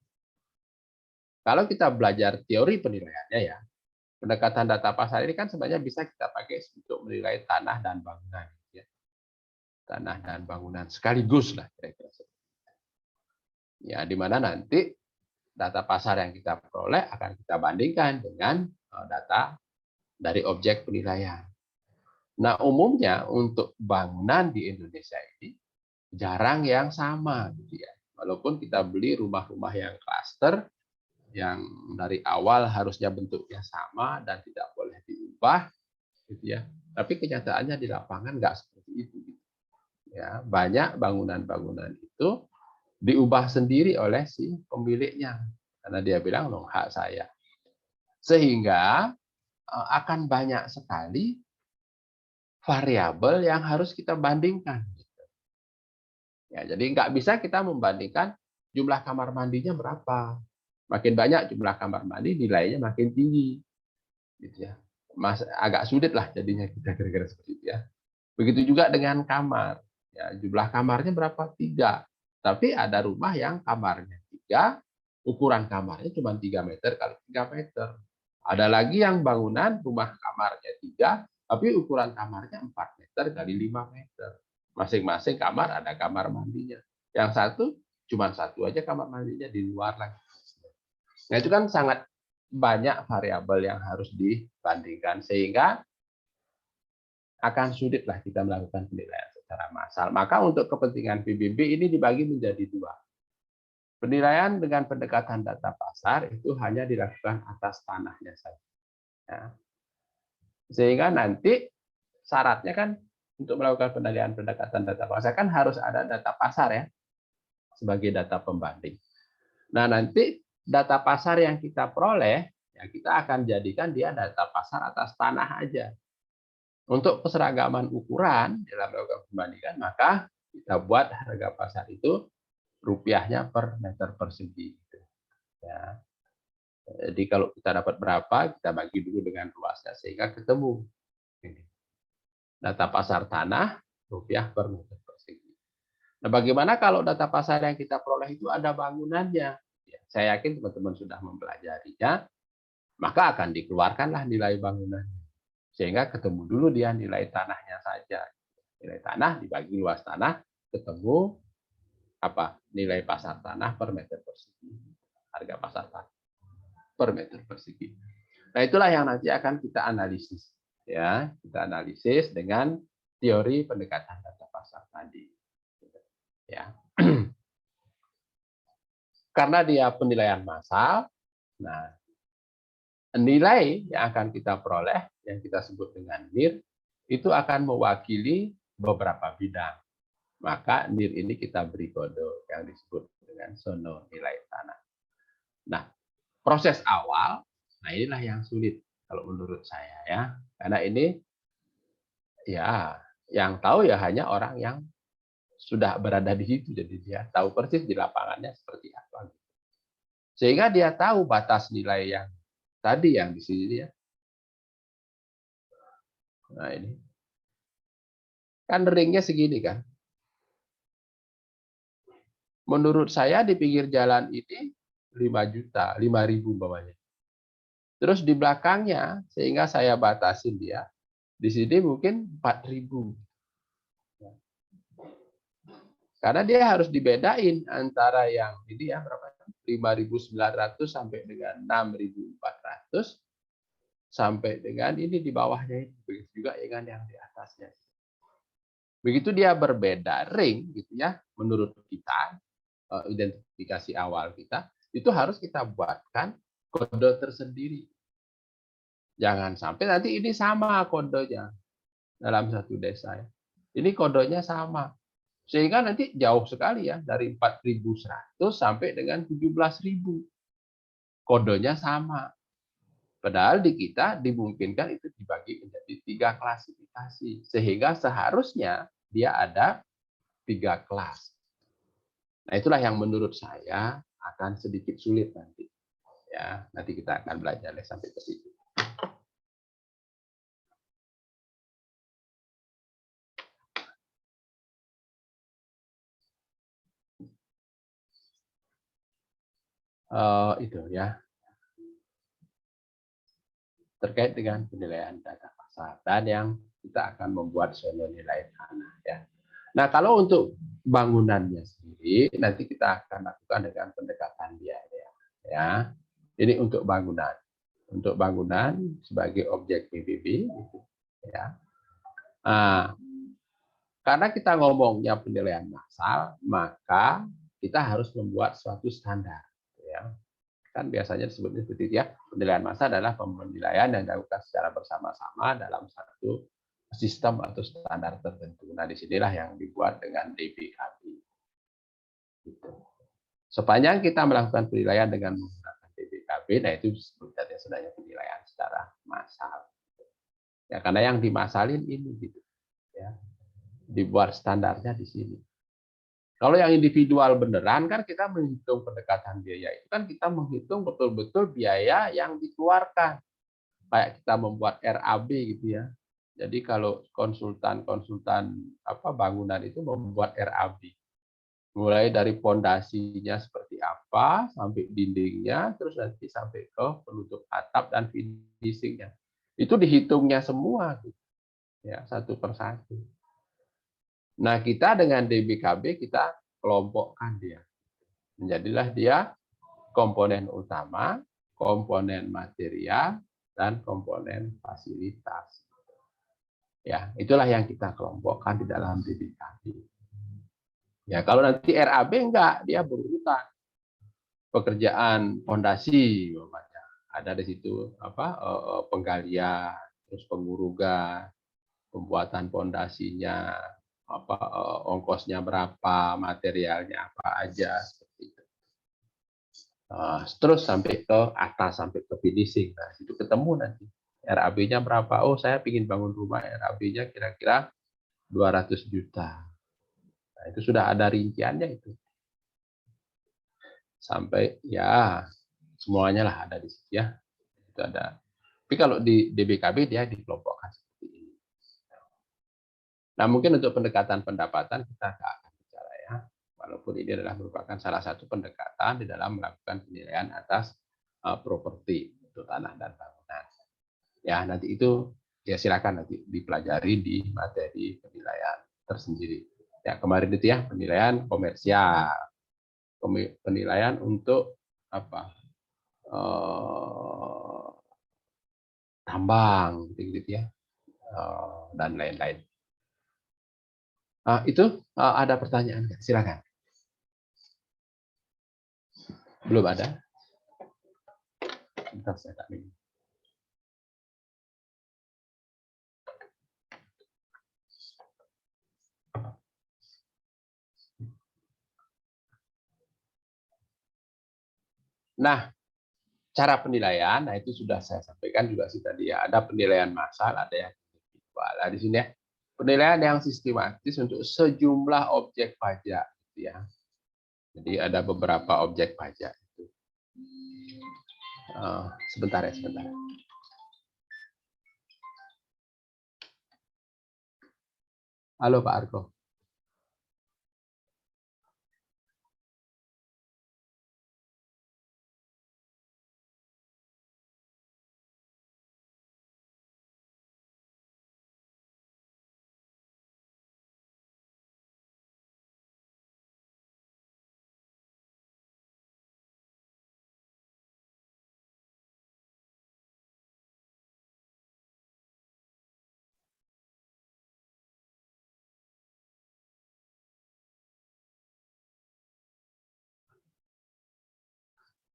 kalau kita belajar teori penilaiannya ya, pendekatan data pasar ini kan sebenarnya bisa kita pakai untuk menilai tanah dan bangunan. Ya. Tanah dan bangunan sekaligus lah kira-kira. Ya, di mana nanti data pasar yang kita peroleh akan kita bandingkan dengan data dari objek penilaian. Nah, umumnya untuk bangunan di Indonesia ini jarang yang sama, gitu ya. Walaupun kita beli rumah-rumah yang klaster, yang dari awal harusnya bentuknya sama dan tidak boleh diubah, gitu ya. Tapi kenyataannya di lapangan nggak seperti itu. Gitu. Ya, banyak bangunan-bangunan itu diubah sendiri oleh si pemiliknya karena dia bilang loh hak saya. Sehingga akan banyak sekali variabel yang harus kita bandingkan. Ya, jadi nggak bisa kita membandingkan jumlah kamar mandinya berapa. Makin banyak jumlah kamar mandi, nilainya makin tinggi. Gitu ya. Agak sulit lah jadinya kita kira-kira seperti itu ya. Begitu juga dengan kamar. Ya, jumlah kamarnya berapa? 3. Tapi ada rumah yang kamarnya 3, ukuran kamarnya cuma 3 meter kali 3 meter. Ada lagi yang bangunan rumah kamarnya 3, tapi ukuran kamarnya 4 meter kali 5 meter. Masing-masing kamar ada kamar mandinya. Yang satu cuma satu aja kamar mandinya di luar lagi. Nah, itu kan sangat banyak variabel yang harus dibandingkan sehingga akan sulitlah kita melakukan penilaian secara massal. Maka untuk kepentingan PBB ini dibagi menjadi 2. Penilaian dengan pendekatan data pasar itu hanya dilakukan atas tanahnya saja. Ya. Sehingga nanti syaratnya kan untuk melakukan penilaian pendekatan data pasar kan harus ada data pasar ya sebagai data pembanding. Nah, nanti data pasar yang kita peroleh ya kita akan jadikan dia data pasar atas tanah aja. Untuk keseragaman ukuran dalam melakukan pembandingan, maka kita buat harga pasar itu rupiahnya per meter persegi. Ya. Jadi kalau kita dapat berapa, kita bagi dulu dengan luasnya sehingga ketemu. Data pasar tanah rupiah per meter persegi. Nah, bagaimana kalau data pasar yang kita peroleh itu ada bangunannya? Ya, saya yakin teman-teman sudah mempelajarinya, maka akan dikeluarkanlah nilai bangunannya. Sehingga ketemu dulu dia nilai tanahnya saja. Nilai tanah dibagi luas tanah, ketemu apa nilai pasar tanah per meter persegi. Harga pasar tanah per meter persegi. Nah, itulah yang nanti akan kita analisis. Ya, kita analisis dengan teori pendekatan data pasar tadi. Ya. Karena dia penilaian massal, nah nilai yang akan kita peroleh yang kita sebut dengan NIR itu akan mewakili beberapa bidang. Maka NIR ini kita beri kode yang disebut dengan sono nilai tanah. Nah, proses awal, nah inilah yang sulit kalau menurut saya ya. Karena ini ya yang tahu ya hanya orang yang sudah berada di situ, jadi dia tahu persis di lapangannya seperti apa. Sehingga dia tahu batas nilai yang tadi yang di sini ya. Nah ini kan ringnya segini kan. Menurut saya di pinggir jalan ini 5 juta, 5.000 umpamanya. Terus di belakangnya sehingga saya batasin dia. Di sini mungkin 4.000. Karena dia harus dibedain antara yang ini ya berapa? 5.900 sampai dengan 6.400 sampai dengan ini di bawahnya ini. Begitu juga dengan yang di atasnya. Begitu dia berbeda ring gitu ya menurut kita identifikasi awal kita itu harus kita buatkan kode tersendiri. Jangan sampai nanti ini sama kodenya dalam satu desa ya. Ini kodenya sama. Sehingga nanti jauh sekali ya dari 4.100 sampai dengan 17.000. Kodenya sama. Padahal di kita dimungkinkan itu dibagi menjadi 3 klasifikasi. Sehingga seharusnya dia ada 3 kelas. Nah, itulah yang menurut saya akan sedikit sulit nanti. Ya, nanti kita akan belajar sampai ke situ. Itu ya. Terkait dengan penilaian data pasar dan yang kita akan membuat soal nilai tanah ya. Nah, kalau untuk bangunannya sendiri nanti kita akan lakukan dengan pendekatan biaya ya. Ini untuk bangunan. Untuk bangunan sebagai objek PBB gitu, ya. Nah, karena kita ngomongnya penilaian massal, maka kita harus membuat suatu standar ya. Kan biasanya disebutnya seperti itu ya, penilaian massa adalah penilaian yang dilakukan secara bersama-sama dalam satu sistem atau standar tertentu. Nah, disinilah yang dibuat dengan DBKB. Gitu. Sepanjang kita melakukan penilaian dengan menggunakan DBKB, nah itu sebenarnya penilaian secara massal. Ya, karena yang dimasalin ini gitu, ya, dibuat standarnya di sini. Kalau yang individual beneran kan kita menghitung pendekatan biaya itu kan kita menghitung betul-betul biaya yang dikeluarkan. Kayak kita membuat RAB gitu ya. Jadi kalau konsultan bangunan itu membuat RAB. Mulai dari pondasinya seperti apa sampai dindingnya, terus nanti sampai ke penutup atap dan finishingnya. Itu dihitungnya semua gitu. Ya, satu persatu. Nah, kita dengan DBKB kita kelompokkan dia. Menjadilah dia komponen utama, komponen material, dan komponen fasilitas. Ya, itulah yang kita kelompokkan di dalam DBKB. Ya, kalau nanti RAB enggak, dia berurutan. Pekerjaan fondasi, ada di situ penggalian, terus pengurugan, pembuatan fondasinya, ongkosnya berapa, materialnya apa aja, seperti itu. Terus sampai ke atas, sampai ke finishing. Nah, itu ketemu nanti. RAB-nya berapa? Oh, saya ingin bangun rumah, RAB-nya kira-kira 200 juta. Nah, itu sudah ada rinciannya itu. Sampai ya semuanya lah ada di situ ya. Itu ada. Tapi kalau di DBKB dia dikelompokkan seperti ini. Nah, mungkin untuk pendekatan pendapatan kita nggak akan bicara ya. Walaupun ini adalah merupakan salah satu pendekatan di dalam melakukan penilaian atas properti untuk tanah dan bangunan. Ya, nanti itu ya silakan nanti dipelajari di materi penilaian tersendiri. Ya, kemarin itu ya penilaian komersial, penilaian untuk apa? Tambang gitu ya. Dan lain-lain. Itu ada pertanyaan, silakan. Belum ada? Bentar saya tak minum. Nah, cara penilaian, nah itu sudah saya sampaikan juga sih tadi ya. Ada penilaian massal, ada yang individual. Nah, di sini ya, penilaian yang sistematis untuk sejumlah objek pajak, gitu ya. Jadi ada beberapa objek pajak itu. Sebentar ya, sebentar. Halo Pak Argo.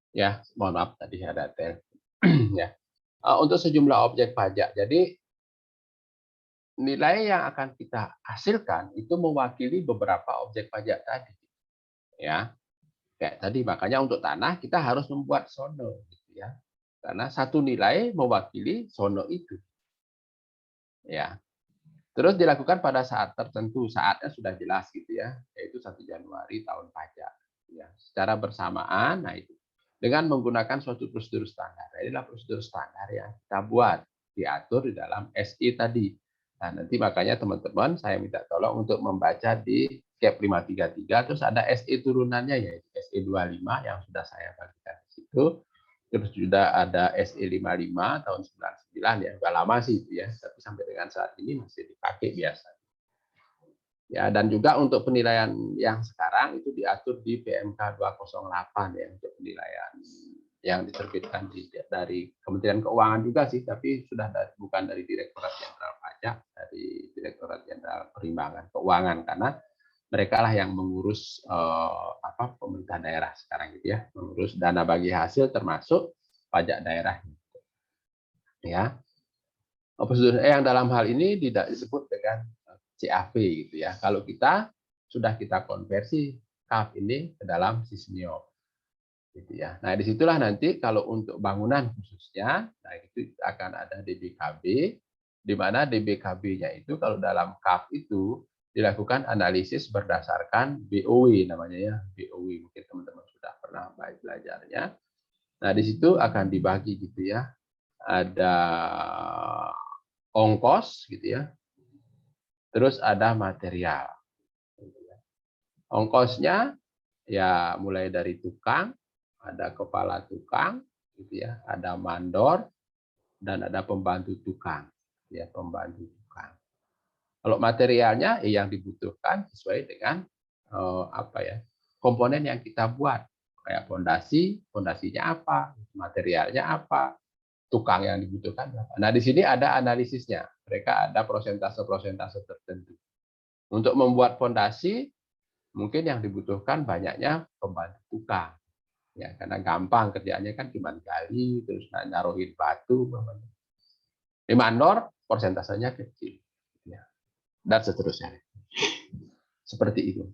Ya, mohon maaf tadi ada telepon. Ya. Untuk sejumlah objek pajak. Jadi nilai yang akan kita hasilkan itu mewakili beberapa objek pajak tadi. Ya. Kayak tadi makanya untuk tanah kita harus membuat sono gitu ya. Karena satu nilai mewakili sono itu. Ya. Terus dilakukan pada saat tertentu, saatnya sudah jelas gitu ya, yaitu 1 Januari tahun pajak. Ya, secara bersamaan, nah itu dengan menggunakan suatu prosedur standar. Nah, inilah prosedur standar yang kita buat, diatur di dalam SI tadi. Nah, nanti makanya teman-teman saya minta tolong untuk membaca di CAP 533, terus ada SI turunannya yaitu SI 25 yang sudah saya bagikan di situ. Terus juga ada SE 55 tahun 99 ya, udah lama sih itu ya, tapi sampai dengan saat ini masih dipakai biasa. Ya, dan juga untuk penilaian yang sekarang itu diatur di PMK 208 ya untuk penilaian yang diterbitkan dari Kementerian Keuangan juga sih, tapi sudah bukan dari Direktorat Jenderal Pajak, dari Direktorat Jenderal Perimbangan Keuangan karena mereka lah yang mengurus pemerintah daerah sekarang gitu ya, mengurus dana bagi hasil termasuk pajak daerah. Ya, prosedur yang dalam hal ini tidak disebut dengan CAV gitu ya. Kalau kita sudah kita konversi CAV ini ke dalam Sismio. Gitu ya. Nah, disitulah nanti kalau untuk bangunan khususnya, nah itu akan ada DBKB, di mana DBKB-nya itu kalau dalam KAP itu dilakukan analisis berdasarkan BOW namanya ya, BOW mungkin teman-teman sudah pernah belajarnya. Nah, di situ akan dibagi gitu ya. Ada ongkos gitu ya, terus ada material. Ongkosnya ya mulai dari tukang, ada kepala tukang, gitu ya, ada mandor dan ada pembantu tukang, ya pembantu tukang. Kalau materialnya yang dibutuhkan sesuai dengan apa ya komponen yang kita buat, kayak fondasi, fondasinya apa, materialnya apa, tukang yang dibutuhkan berapa. Nah di sini ada analisisnya, mereka ada prosentase-prosentase tertentu. Untuk membuat fondasi mungkin yang dibutuhkan banyaknya pembantu tukang. Ya, karena gampang kerjaannya kan cuma gali terus naruhin batu. Di mandor persentasenya kecil. Ya, dan seterusnya. Seperti itu.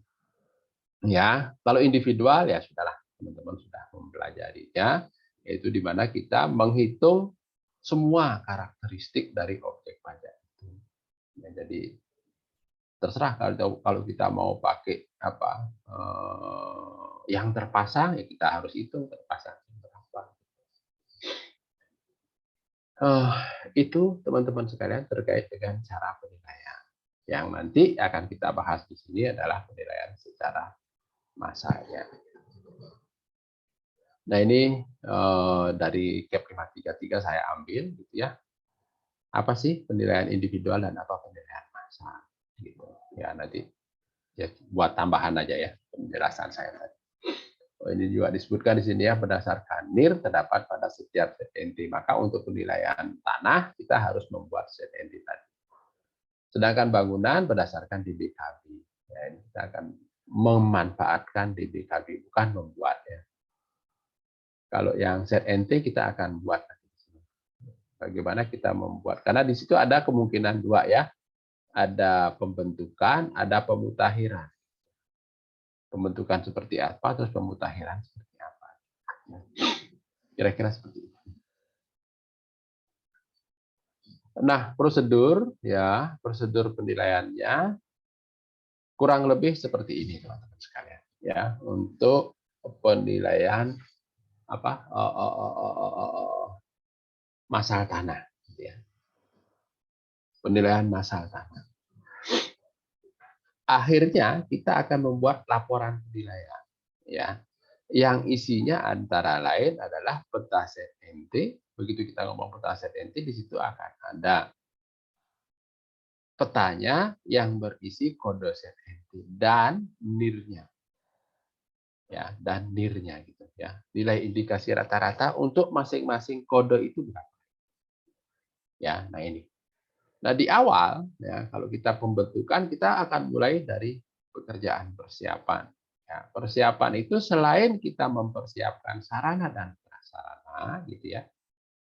Ya, kalau individual ya sudahlah teman-teman sudah mempelajarinya, yaitu di mana kita menghitung semua karakteristik dari objek pajak itu. Ya, jadi terserah kalau kita mau pakai apa yang terpasang ya kita harus hitung terpasang berapa. Itu teman-teman sekalian terkait dengan cara penilaian. Yang nanti akan kita bahas di sini adalah penilaian secara massanya. Nah ini dari CAP 533 saya ambil gitu ya. Apa sih penilaian individual dan apa penilaian massa gitu. Ya nanti ya buat tambahan aja ya penjelasan saya tadi. Ini juga disebutkan di sini ya berdasarkan NIR terdapat pada setiap ZNT. Maka untuk penilaian tanah kita harus membuat ZNT tadi. Sedangkan bangunan berdasarkan DBKB. Ya, ini kita akan memanfaatkan DBKB bukan membuat ya. Kalau yang ZNT kita akan buat. Bagaimana kita membuat? Karena di situ ada kemungkinan dua ya. Ada pembentukan, ada pemutakhiran. Pembentukan seperti apa, terus pemutakhiran seperti apa. Kira-kira seperti itu. Nah, prosedur penilaiannya kurang lebih seperti ini, teman-teman sekalian. Ya, untuk penilaian apa masalah tanah. Ya. Penilaian masalah tanah. Akhirnya kita akan membuat laporan penilaian. Ya, yang isinya antara lain adalah peta ZNT. Begitu kita ngomong peta ZNT, di situ akan ada petanya yang berisi kode ZNT dan NIR-nya. Ya, dan NIR-nya gitu ya. Nilai indikasi rata-rata untuk masing-masing kode itu berapa? Ya, nah ini. Nah, di awal ya, kalau kita pembentukan kita akan mulai dari pekerjaan persiapan. Ya, persiapan itu selain kita mempersiapkan sarana dan prasarana gitu ya.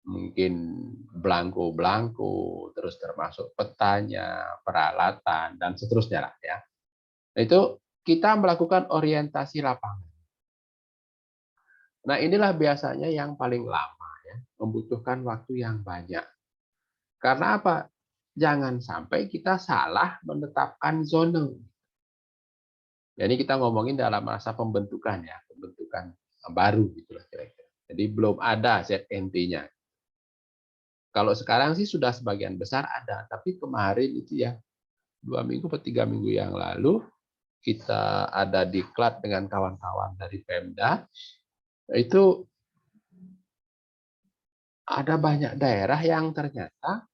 Mungkin belangko-belangko, terus termasuk petanya, peralatan dan seterusnya lah ya. Itu kita melakukan orientasi lapangan. Nah, inilah biasanya yang paling lama ya, membutuhkan waktu yang banyak. Karena apa? Jangan sampai kita salah menetapkan zone. Jadi kita ngomongin dalam masa pembentukan ya, pembentukan baru gitulah kira-kira. Jadi belum ada ZNT-nya. Kalau sekarang sih sudah sebagian besar ada, tapi kemarin itu ya 2 minggu atau 3 minggu yang lalu kita ada diklat dengan kawan-kawan dari Pemda, itu ada banyak daerah yang ternyata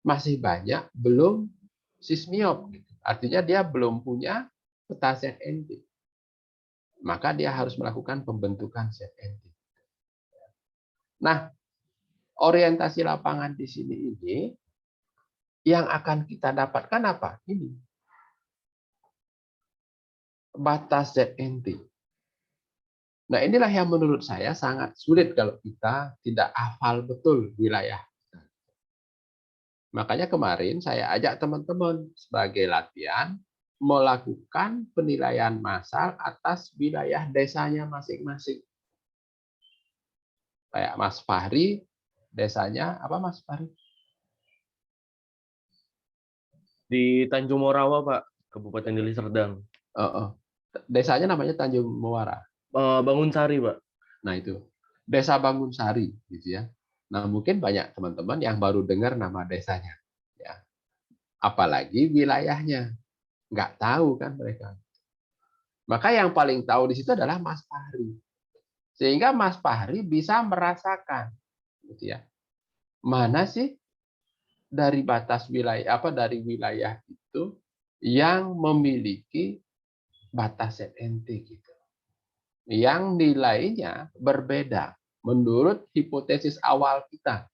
masih banyak belum sismiop. Artinya dia belum punya peta ZNT. Maka dia harus melakukan pembentukan ZNT. Nah, orientasi lapangan di sini ini yang akan kita dapatkan apa? Ini. Batas ZNT. Nah, inilah yang menurut saya sangat sulit kalau kita tidak hafal betul wilayah. Makanya kemarin saya ajak teman-teman sebagai latihan melakukan penilaian massal atas wilayah desanya masing-masing. Kayak Mas Fahri, desanya apa Mas Fahri? Di Tanjung Morawa, Pak, Kabupaten Deli Serdang. Heeh. Desanya namanya Tanjung Muara. Bangun Sari, Pak. Nah itu, Desa Bangun Sari, gitu ya. Nah mungkin banyak teman-teman yang baru dengar nama desanya, ya. Apalagi wilayahnya, nggak tahu kan mereka. Maka yang paling tahu di situ adalah Mas Fahri, sehingga Mas Fahri bisa merasakan, gitu ya, mana sih dari batas wilayah dari wilayah itu yang memiliki batas ZNT gitu, yang nilainya berbeda menurut hipotesis awal kita.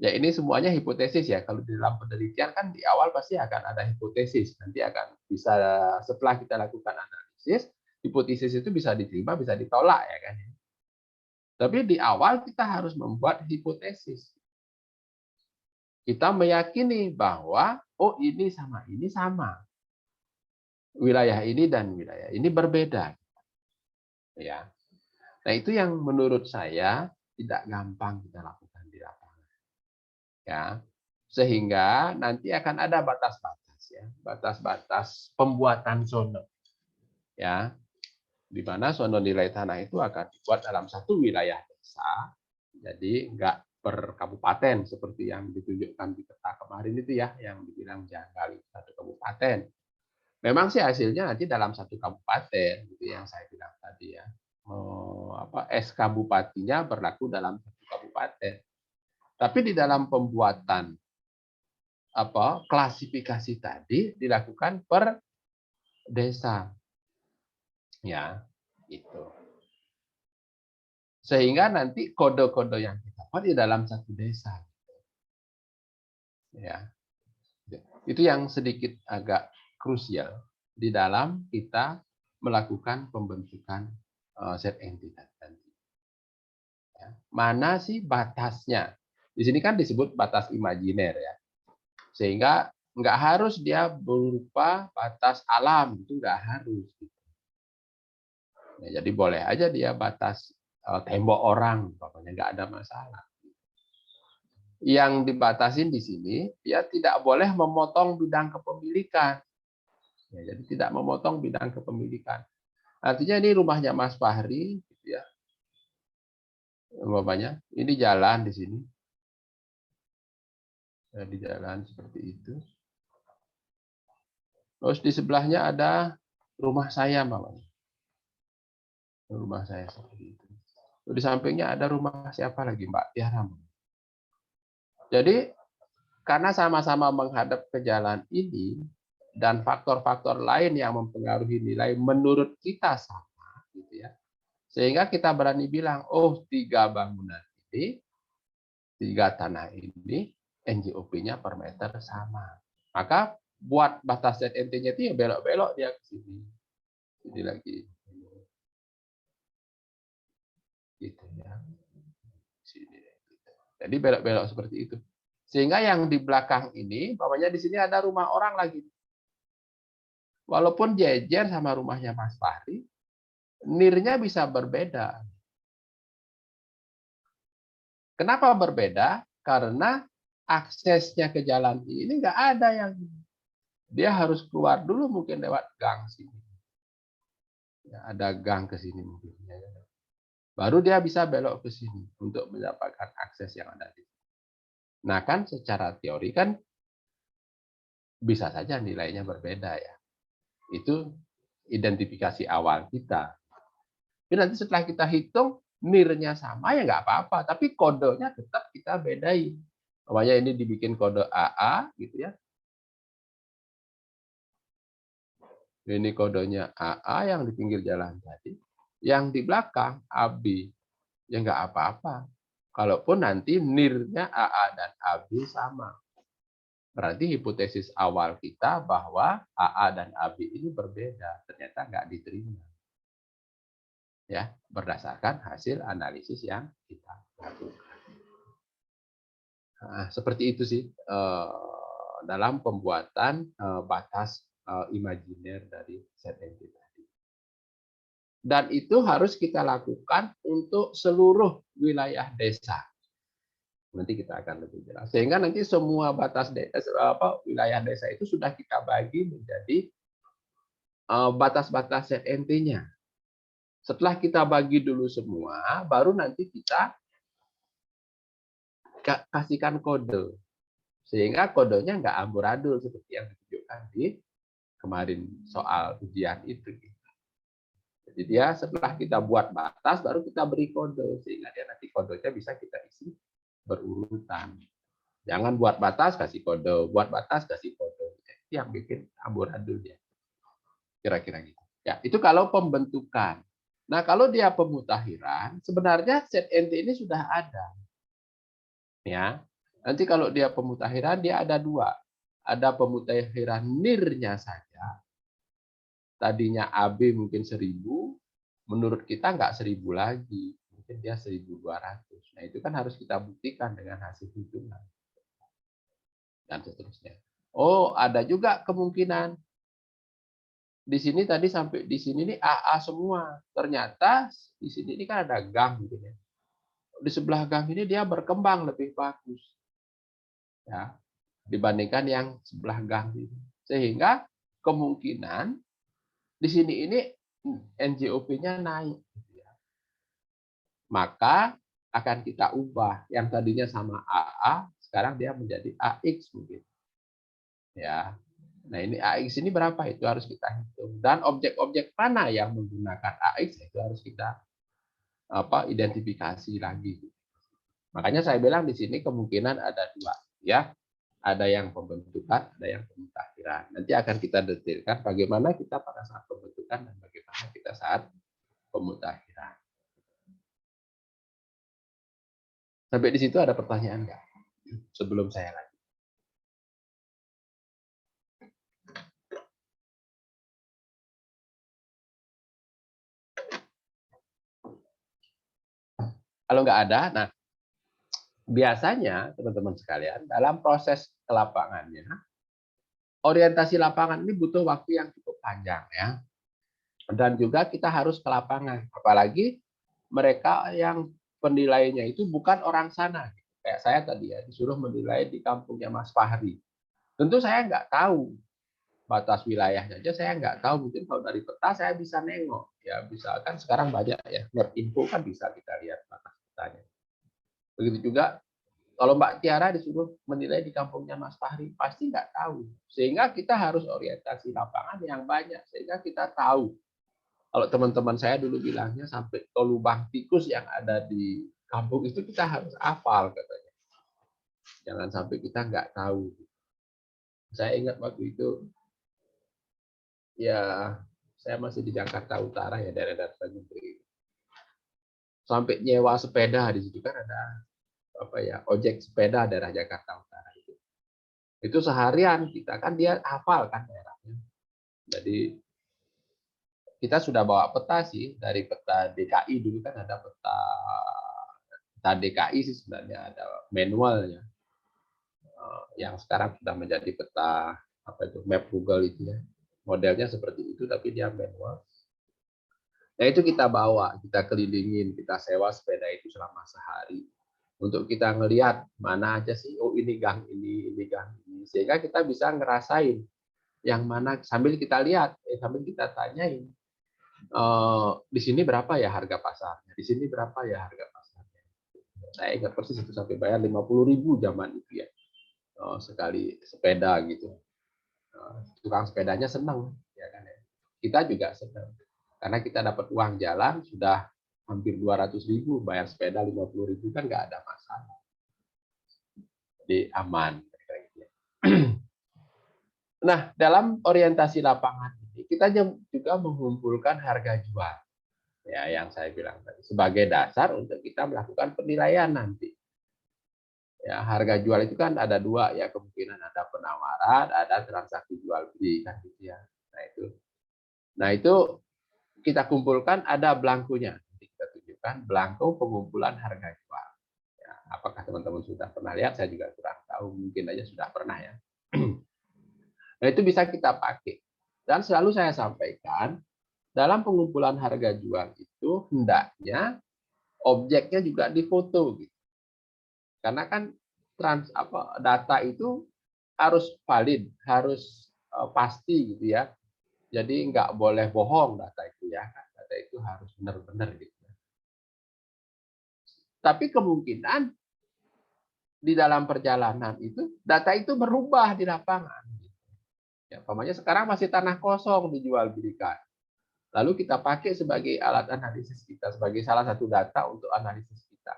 Ya ini semuanya hipotesis ya. Kalau di dalam penelitian kan di awal pasti akan ada hipotesis. Nanti akan bisa setelah kita lakukan analisis, hipotesis itu bisa diterima, bisa ditolak ya kan. Tapi di awal kita harus membuat hipotesis. Kita meyakini bahwa oh ini sama. Wilayah ini dan wilayah ini berbeda. Ya. Nah, itu yang menurut saya tidak gampang kita lakukan di lapangan. Ya. Sehingga nanti akan ada batas-batas ya, batas-batas pembuatan zona. Ya. Di mana zona nilai tanah itu akan dibuat dalam satu wilayah desa. Jadi enggak per kabupaten seperti yang ditunjukkan di peta kemarin itu ya, yang dibilang janggal satu kabupaten. Memang sih hasilnya nanti dalam satu kabupaten, gitu yang saya bilang tadi ya. SK bupatinya berlaku dalam satu kabupaten. Tapi di dalam pembuatan klasifikasi tadi dilakukan per desa, ya itu. Sehingga nanti kode-kode yang kita buat di dalam satu desa, ya. Itu yang sedikit agak krusial di dalam kita melakukan pembentukan ZNT tadi. Ya. Mana sih batasnya? Di sini kan disebut batas imajiner ya, sehingga nggak harus dia berupa batas alam, itu nggak harus. Ya, jadi boleh aja dia batas tembok orang, pokoknya nggak ada masalah. Yang dibatasin di sini, dia tidak boleh memotong bidang kepemilikan. Ya, jadi tidak memotong bidang kepemilikan. Artinya ini rumahnya Mas Fahri, gitu ya. Umpamanya, ini jalan di sini. Ya, di jalan seperti itu. Terus di sebelahnya ada rumah saya, mamanya. Rumah saya seperti itu. Di sampingnya ada rumah siapa lagi, Mbak Tiara. Jadi karena sama-sama menghadap ke jalan ini dan faktor-faktor lain yang mempengaruhi nilai menurut kita sama, gitu ya. Sehingga kita berani bilang, oh 3 bangunan ini, 3 tanah ini, NJOP-nya per meter sama. Maka buat batas ZNT-nya itu ya belok-belok dia ke sini. Ini lagi. Gitu ya. Sini. Jadi belok-belok seperti itu. Sehingga yang di belakang ini, bawahnya di sini ada rumah orang lagi. Walaupun jejer sama rumahnya Mas Fahri, nirnya bisa berbeda. Kenapa berbeda? Karena aksesnya ke jalan ini nggak ada yang dia harus keluar dulu mungkin lewat gang sini. Ya, ada gang ke sini mungkin. Baru dia bisa belok ke sini untuk mendapatkan akses yang ada di sini. Nah kan secara teori kan bisa saja nilainya berbeda ya. Itu identifikasi awal kita. Tapi nanti setelah kita hitung nirnya sama ya nggak apa-apa, tapi kodenya tetap kita bedain. Namanya ini dibikin kode AA gitu ya. Ini kodenya AA yang di pinggir jalan tadi. Yang di belakang AB. Ya nggak apa-apa. Kalaupun nanti nirnya AA dan AB sama. Berarti hipotesis awal kita bahwa AA dan AB ini berbeda. Ternyata nggak diterima. Ya, berdasarkan hasil analisis yang kita lakukan. Nah, seperti itu sih dalam pembuatan batas imajiner dari ZNT tadi. Dan itu harus kita lakukan untuk seluruh wilayah desa. Nanti kita akan lebih jelas. Sehingga nanti semua batas wilayah desa itu sudah kita bagi menjadi batas-batas ZNT-nya. Setelah kita bagi dulu semua, baru nanti kita kasihkan kode. Sehingga kodenya nggak amburadul seperti yang ditunjukkan di kemarin soal ujian itu. Jadi dia setelah kita buat batas, baru kita beri kode. Sehingga dia nanti kodenya bisa kita isi berurutan. Jangan buat batas, kasih kode. Buat batas, kasih kode. Itu yang bikin amburadul dia. Kira-kira gitu. Ya, itu kalau pembentukan. Nah, kalau dia pemutakhiran, sebenarnya ZNT ini sudah ada. Ya, nanti kalau dia pemutakhiran, dia ada dua. Ada pemutakhiran nirnya saja. Tadinya AB mungkin 1000, menurut kita nggak 1000 lagi. Mungkin dia 1200. Nah, itu kan harus kita buktikan dengan hasil hitungan. Dan seterusnya. Oh, ada juga kemungkinan. Di sini tadi sampai di sini nih AA semua. Ternyata di sini ini kan ada gang gitu ya. Di sebelah gang ini dia berkembang lebih bagus. Ya, dibandingkan yang sebelah gang ini. Sehingga kemungkinan di sini ini NJOP-nya naik. Maka akan kita ubah yang tadinya sama AA, sekarang dia menjadi AX mungkin. Ya. Nah, ini AX ini berapa itu harus kita hitung. Dan objek-objek mana yang menggunakan AX itu harus kita identifikasi lagi. Makanya saya bilang di sini kemungkinan ada dua, ya. Ada yang pembentukan, ada yang pemutakhiran. Nanti akan kita detailkan bagaimana kita pada saat pembentukan dan bagaimana kita saat pemutakhiran. Sampai di situ ada pertanyaan nggak? Sebelum saya lanjut. Kalau nggak ada, nah biasanya teman-teman sekalian dalam proses ke lapangannya, orientasi lapangan ini butuh waktu yang cukup panjang ya. Dan juga kita harus ke lapangan, apalagi mereka yang penilainya itu bukan orang sana. Kayak saya tadi ya, disuruh menilai di kampungnya Mas Fahri. Tentu saya nggak tahu batas wilayahnya aja, saya nggak tahu. Mungkin kalau dari peta saya bisa nengok. Ya, misalkan sekarang banyak ya, Info kan bisa kita lihat batas petanya. Begitu juga kalau Mbak Tiara disuruh menilai di kampungnya Mas Fahri, pasti nggak tahu. Sehingga kita harus orientasi lapangan yang banyak, sehingga kita tahu. Kalau teman-teman saya dulu bilangnya sampai ke lubang tikus yang ada di kampung itu kita harus hafal katanya. Jangan sampai kita nggak tahu. Saya ingat waktu itu, ya saya masih di Jakarta Utara ya, daerah-daerah Tanjung Priok. Sampai nyewa sepeda di situ kan ada ojek sepeda daerah Jakarta Utara itu. Itu seharian kita kan dia hafal kan daerahnya. Jadi kita sudah bawa peta sih dari peta DKI dulu kan ada peta DKI sih sebenarnya ada manualnya yang sekarang sudah menjadi peta map Google itu ya, modelnya seperti itu tapi dia manual. Nah itu kita bawa, kita kelilingin, kita sewa sepeda itu selama sehari untuk kita ngelihat mana aja sih, oh ini gang ini gang ini, sehingga kita bisa ngerasain yang mana sambil kita lihat, sambil kita tanyain. Di sini berapa ya harga pasarnya? Di sini berapa ya harga pasarnya? Saya ingat persis itu sampai bayar 50.000 zaman itu ya, sekali sepeda gitu. Tukang sepedanya senang, ya kan? Kita juga senang karena kita dapat uang jalan sudah hampir 200.000, bayar sepeda 50.000 kan nggak ada masalah. Jadi aman. Nah, dalam orientasi lapangan ini kita juga mengumpulkan harga jual. Ya, yang saya bilang tadi sebagai dasar untuk kita melakukan penilaian nanti. Ya, harga jual itu kan ada dua ya, kemungkinan ada penawaran, ada transaksi jual beli kan gitu ya. Nah, itu kita kumpulkan ada belangkonya. Nanti kita tunjukkan belangko pengumpulan harga jual. Ya, apakah teman-teman sudah pernah lihat? Saya juga kurang tahu, mungkin aja sudah pernah ya. Nah, itu bisa kita pakai. Dan selalu saya sampaikan, dalam pengumpulan harga jual itu hendaknya objeknya juga difoto gitu. Karena kan data itu harus valid, harus pasti gitu ya. Jadi nggak boleh bohong data itu ya. Data itu harus benar-benar gitu. Tapi kemungkinan di dalam perjalanan itu data itu berubah di lapangan. Ya, umpamanya sekarang masih tanah kosong dijual belikan. Lalu kita pakai sebagai alat analisis kita, sebagai salah satu data untuk analisis kita.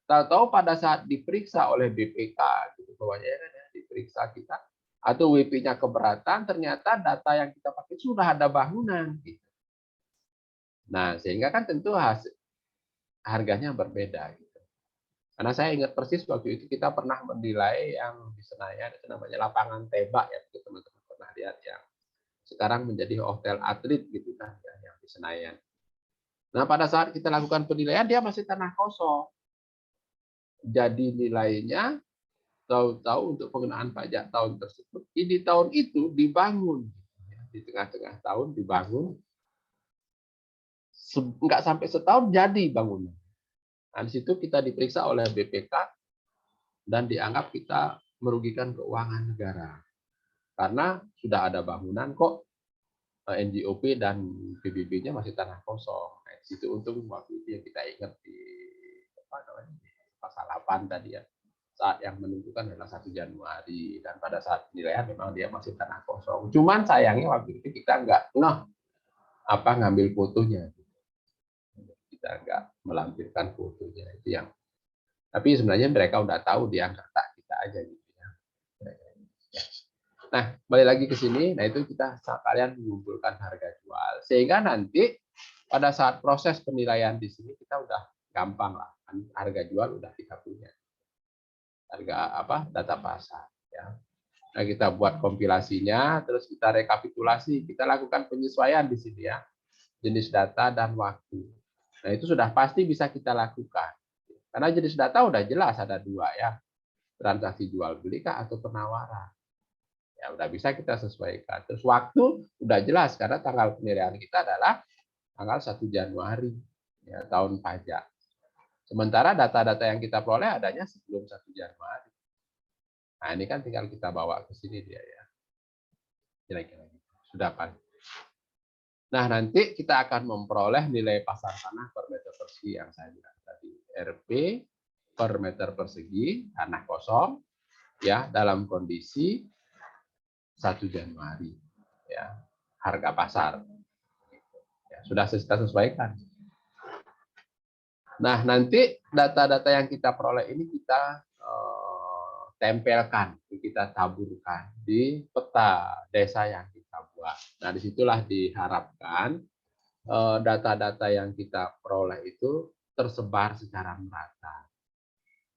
Tahu-tahu pada saat diperiksa oleh BPK, gitu, umpamanya ya, diperiksa kita, atau WP-nya keberatan, ternyata data yang kita pakai sudah ada bangunan. Gitu. Nah, sehingga kan tentu harganya berbeda. Gitu. Karena saya ingat persis waktu itu kita pernah menilai yang di Senayan, itu namanya lapangan tembak ya, teman-teman pernah lihat yang sekarang menjadi hotel atlet gitu kan, ya, yang di Senayan. Nah, pada saat kita lakukan penilaian, dia masih tanah kosong. Jadi nilainya tahu-tahu untuk pengenaan pajak tahun tersebut, di tahun itu dibangun. Di tengah-tengah tahun dibangun, nggak sampai setahun jadi bangunan. Nah, di situ kita diperiksa oleh BPK dan dianggap kita merugikan keuangan negara. Karena sudah ada bangunan kok, NJOP dan PBB-nya masih tanah kosong. Nah, di situ untung waktu itu yang kita ingat di pasal 8 tadi ya. Saat yang menentukan adalah 1 Januari dan pada saat penilaian memang dia masih tanah kosong. Cuman sayangnya waktu itu kita nggak ngambil fotonya. Kita nggak melampirkan fotonya itu yang. Tapi sebenarnya mereka udah tahu dia nggak kita aja gitu ya. Nah, balik lagi ke sini. Nah, itu kita kalian mengumpulkan harga jual sehingga nanti pada saat proses penilaian di sini kita udah gampang lah. Harga jual udah kita punya. Harga data pasar ya. Nah, kita buat kompilasinya, terus kita rekapitulasi, kita lakukan penyesuaian di sini ya, jenis data dan waktu. Nah, itu sudah pasti bisa kita lakukan. Karena jenis data udah jelas ada 2 ya, transaksi jual beli kah atau penawaran. Ya udah bisa kita sesuaikan. Terus waktu udah jelas karena tanggal penilaian kita adalah tanggal 1 Januari ya, tahun pajak. Sementara data-data yang kita peroleh adanya sebelum 1 Januari. Nah, ini kan tinggal kita bawa ke sini dia ya. Kira-kira gitu. Sudah Pak. Nah, nanti kita akan memperoleh nilai pasar tanah per meter persegi yang saya bilang tadi. RP per meter persegi tanah kosong ya dalam kondisi 1 Januari ya, harga pasar. Ya, sudah kita sesuaikan. Nah, nanti data-data yang kita peroleh ini kita tempelkan, kita taburkan di peta desa yang kita buat. Nah, disitulah diharapkan data-data yang kita peroleh itu tersebar secara merata.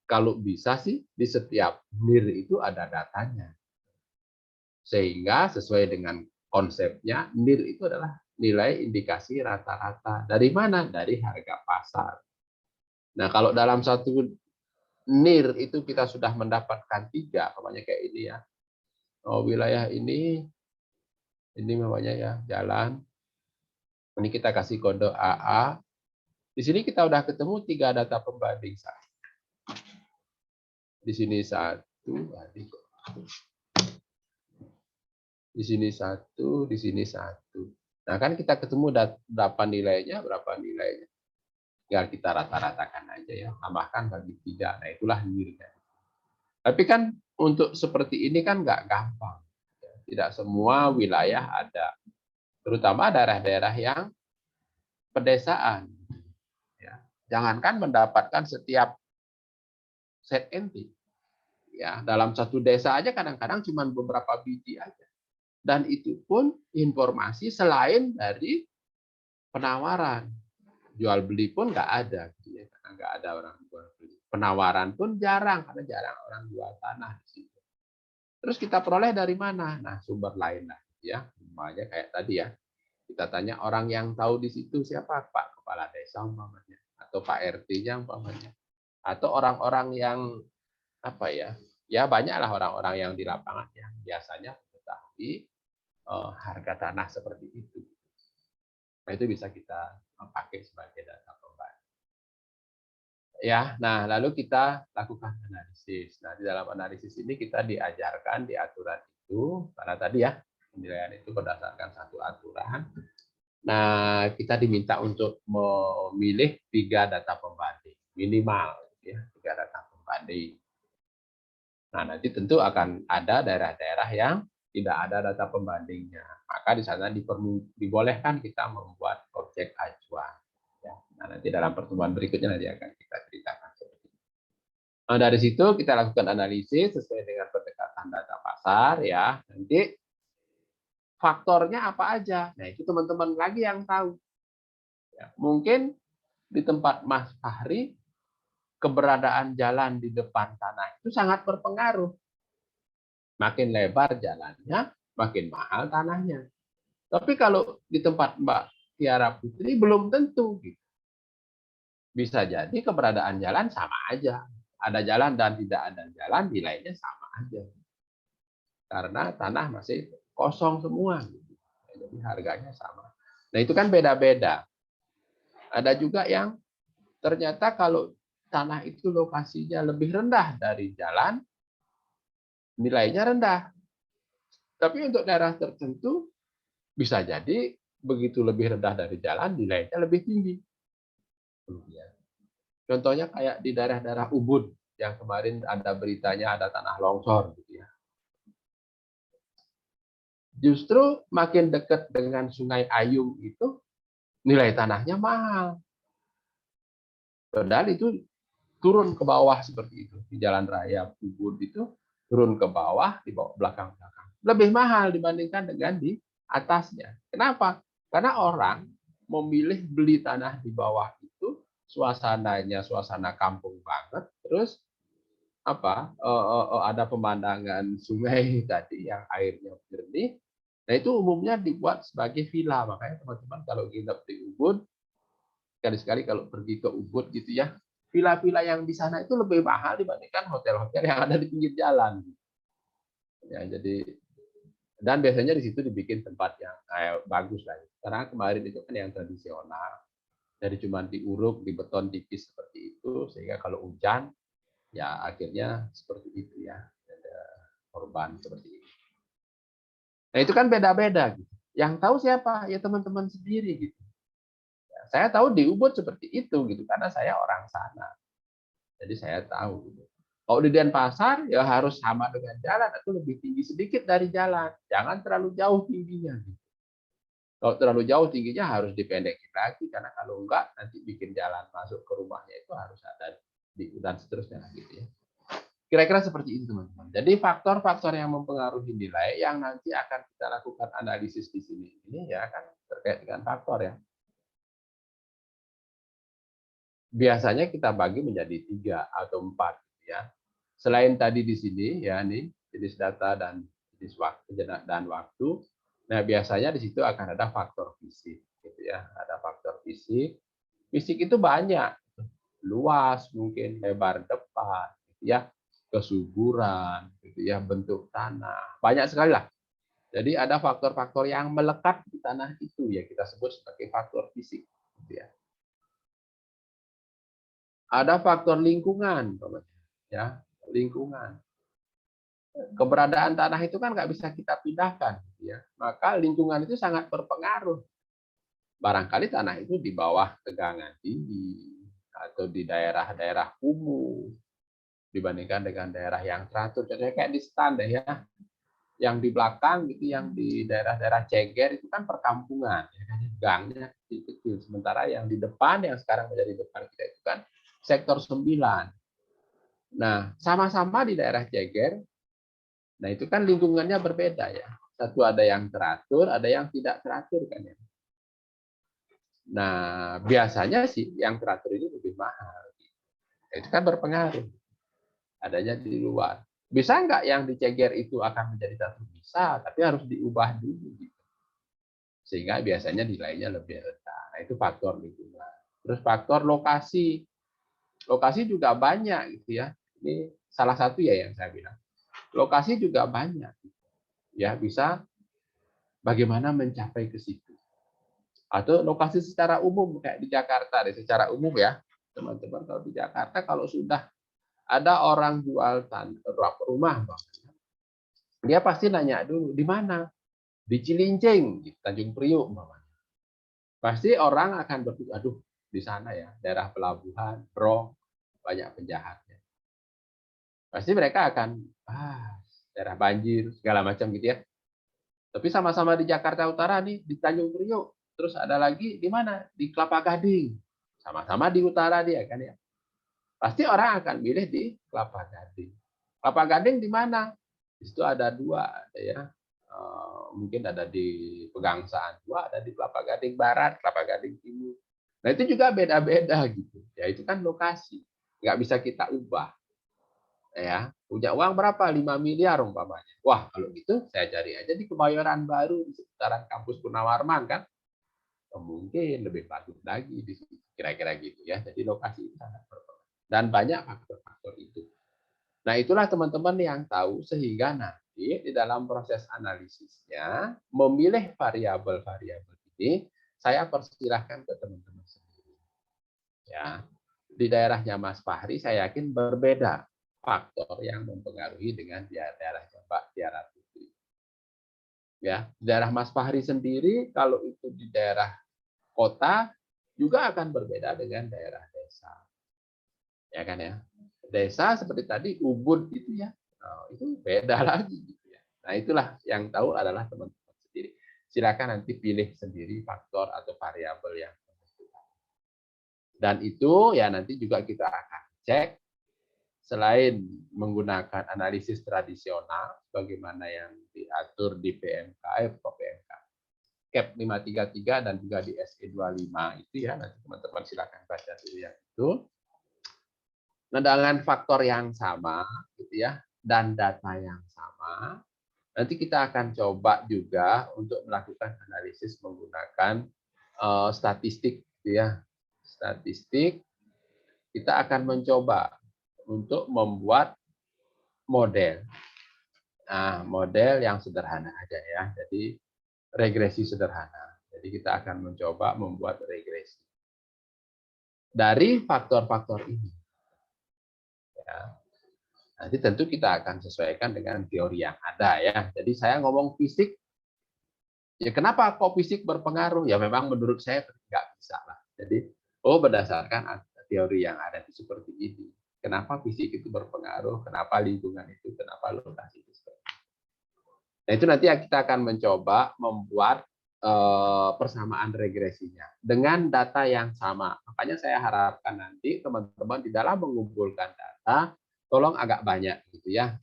Kalau bisa sih di setiap NIR itu ada datanya. Sehingga sesuai dengan konsepnya, NIR itu adalah nilai indikasi rata-rata. Dari mana? Dari harga pasar. Nah, kalau dalam satu NIR itu kita sudah mendapatkan 3, namanya kayak ini ya. Oh, wilayah ini namanya ya, jalan. Ini kita kasih kode AA. Di sini kita udah ketemu 3 data pembanding. Di sini 1, di sini 1, di sini 1. Nah, kan kita ketemu berapa nilainya, tinggal kita rata-ratakan aja ya, tambahkan bagi 3. Nah, itulah NIR-nya. Tapi kan untuk seperti ini kan nggak gampang. Tidak semua wilayah ada, terutama daerah-daerah yang pedesaan. Ya. Jangankan mendapatkan setiap set entry. Ya, dalam satu desa aja kadang-kadang cuma beberapa biji aja. Dan itu pun informasi selain dari penawaran. Jual beli pun nggak ada, karena nggak ada orang jual beli. Penawaran pun jarang, karena jarang orang jual tanah di situ. Terus kita peroleh dari mana? Nah, sumber lain lah, ya. Umpamanya kayak tadi ya, kita tanya orang yang tahu di situ siapa, Pak Kepala Desa umpamanya, atau Pak RT-nya umpamanya, atau orang-orang yang ya banyaklah orang-orang yang di lapangan yang biasanya mengetahui harga tanah seperti itu. Nah, itu bisa kita pakai sebagai data pembanding. Ya, nah lalu kita lakukan analisis. Nah, di dalam analisis ini kita diajarkan di aturan itu, karena tadi ya penilaian itu berdasarkan satu aturan. Nah, kita diminta untuk memilih 3 data pembanding minimal, ya, 3 data pembanding. Nah, nanti tentu akan ada daerah-daerah yang tidak ada data pembandingnya. Maka di sana dibolehkan kita membuat objek acuan. Ya. Nah, nanti dalam pertemuan berikutnya nanti akan kita ceritakan seperti itu. Nah, dari situ kita lakukan analisis sesuai dengan pendekatan data pasar, ya. Nanti faktornya apa aja. Nah, itu teman-teman lagi yang tahu. Ya, mungkin di tempat Mas Fahri, keberadaan jalan di depan tanah itu sangat berpengaruh. Makin lebar jalannya, makin mahal tanahnya. Tapi kalau di tempat Mbak Tiara Putri belum tentu. Bisa jadi keberadaan jalan sama aja. Ada jalan dan tidak ada jalan, nilainya sama aja. Karena tanah masih kosong semua. Jadi harganya sama. Nah, itu kan beda-beda. Ada juga yang ternyata kalau tanah itu lokasinya lebih rendah dari jalan, nilainya rendah. Tapi untuk daerah tertentu, bisa jadi begitu lebih rendah dari jalan, nilainya lebih tinggi. Contohnya kayak di daerah-daerah Ubud, yang kemarin ada beritanya ada tanah longsor. Gitu ya. Justru makin dekat dengan Sungai Ayung itu, nilai tanahnya mahal. Padahal itu turun ke bawah seperti itu. Di jalan raya Ubud itu, turun ke bawah, di bawah belakang-belakang. Lebih mahal dibandingkan dengan di atasnya. Kenapa? Karena orang memilih beli tanah di bawah itu, suasananya suasana kampung banget, terus ada pemandangan sungai tadi yang airnya jernih. Nah, itu umumnya dibuat sebagai villa. Makanya teman-teman kalau nginep di Ubud, sekali-sekali kalau pergi ke Ubud gitu ya, villa-villa yang di sana itu lebih mahal dibandingkan hotel-hotel yang ada di pinggir jalan. Ya, jadi dan biasanya di situ dibikin tempat yang bagus lah. Karena kemarin itu kan yang tradisional, jadi cuma diuruk, di beton tipis seperti itu, sehingga kalau hujan, ya akhirnya seperti itu ya, ada korban seperti itu. Nah, itu kan beda-beda. Gitu. Yang tahu siapa? Ya teman-teman sendiri gitu. Ya, saya tahu di Ubud seperti itu gitu, karena saya orang sana. Jadi saya tahu. Gitu. Kalau di Denpasar ya harus sama dengan jalan atau lebih tinggi sedikit dari jalan. Jangan terlalu jauh tingginya. Gitu. Kalau terlalu jauh tingginya harus dipendekin lagi, karena kalau enggak nanti bikin jalan masuk ke rumahnya itu harus ada di dan seterusnya gitu ya. Kira-kira seperti itu teman-teman. Jadi faktor-faktor yang mempengaruhi nilai yang nanti akan kita lakukan analisis di sini ini ya kan terkait dengan faktor ya. Biasanya kita bagi menjadi 3 atau 4 ya. Selain tadi di sini ya nih jenis data dan jenis waktu dan waktu. Nah, biasanya di situ akan ada faktor fisik gitu ya. Ada faktor fisik. Fisik itu banyak. Luas mungkin, lebar depan gitu ya, kesuburan gitu ya, bentuk tanah. Banyak sekali lah. Jadi ada faktor-faktor yang melekat di tanah itu ya kita sebut sebagai faktor fisik gitu ya. Ada faktor lingkungan, ya, lingkungan. Keberadaan tanah itu kan nggak bisa kita pindahkan, ya. Maka lingkungan itu sangat berpengaruh. Barangkali tanah itu di bawah tegangan tinggi atau di daerah-daerah kumuh dibandingkan dengan daerah yang teratur. Contohnya kayak di Stan deh ya, yang di belakang gitu, yang di daerah-daerah Ceger itu kan perkampungan, ya kan? Gangnya kecil-kecil. Sementara yang di depan, yang sekarang menjadi depan kita itu kan sektor 9. Nah, sama-sama di daerah Ceger, nah itu kan lingkungannya berbeda ya. Satu ada yang teratur, ada yang tidak teratur kan ya. Nah, biasanya sih yang teratur ini lebih mahal. Itu kan berpengaruh. Adanya di luar. Bisa nggak yang di Ceger itu akan menjadi teratur? Bisa, tapi harus diubah dulu. Gitu. Sehingga biasanya nilainya lebih rendah. Nah, itu faktor lingkungan. Terus faktor lokasi. Lokasi juga banyak gitu ya. Ini salah satu ya yang saya bilang. Lokasi juga banyak. Ya, bisa bagaimana mencapai ke situ. Atau lokasi secara umum kayak di Jakarta deh, secara umum ya. Teman-teman kalau di Jakarta kalau sudah ada orang jual rumah, dia pasti nanya dulu di mana? Di Cilincing, di Tanjung Priuk umpamanya. Pasti orang akan berpikir, aduh di sana ya, daerah pelabuhan, Bro, banyak penjahatnya. Pasti mereka akan, daerah banjir, segala macam gitu ya. Tapi sama-sama di Jakarta Utara nih, di Tanjung Priok. Terus ada lagi di mana? Di Kelapa Gading. Sama-sama di utara dia kan ya. Pasti orang akan milih di Kelapa Gading. Kelapa Gading di mana? Di situ ada dua, ada ya. Mungkin ada di Pegangsaan dua, ada di Kelapa Gading Barat, Kelapa Gading Timur. Nah itu juga beda-beda gitu. Ya itu kan lokasi, nggak bisa kita ubah. Ya, punya uang berapa? 5 miliar umpamanya. Wah, kalau gitu saya cari aja di Kebayoran Baru di sekitaran kampus Gunawarman kan. Mungkin lebih bagus lagi di situ. Kira-kira gitu ya. Jadi lokasi itu sangat berperan. Dan banyak faktor-faktor itu. Nah, itulah teman-teman yang tahu sehingga nanti di dalam proses analisisnya memilih variabel-variabel ini saya persilahkan ke teman-teman sendiri. Ya. Di daerahnya Mas Fahri saya yakin berbeda faktor yang mempengaruhi dengan daerah Mbak Tiara Putri. Ya, daerah Mas Fahri sendiri kalau itu di daerah kota juga akan berbeda dengan daerah desa. Ya kan ya. Desa seperti tadi Ubud itu ya, itu beda lagi gitu ya. Nah, itulah yang tahu adalah teman-teman sendiri. Silakan nanti pilih sendiri faktor atau variabel yang menentukan. Dan itu ya nanti juga kita akan cek selain menggunakan analisis tradisional, bagaimana yang diatur di PMK, PMK, CAP 533 dan juga di SE 25 itu ya, nanti teman-teman silakan baca dulu yang itu. Nah, dengan faktor yang sama, gitu ya, dan data yang sama, nanti kita akan coba juga untuk melakukan analisis menggunakan statistik, gitu ya, statistik. Kita akan mencoba untuk membuat model. Nah, model yang sederhana aja ya. Jadi regresi sederhana. Jadi kita akan mencoba membuat regresi. Dari faktor-faktor ini. Ya. Nanti tentu kita akan sesuaikan dengan teori yang ada ya. Jadi saya ngomong fisik, ya kenapa kok fisik berpengaruh? Ya memang menurut saya nggak bisa lah. Jadi, berdasarkan teori yang ada itu seperti ini. Kenapa fisik itu berpengaruh? Kenapa lingkungan itu? Kenapa lokasi itu? Nah, itu nanti kita akan mencoba membuat persamaan regresinya dengan data yang sama. Makanya saya harapkan nanti teman-teman di dalam mengumpulkan data, tolong agak banyak gitu ya.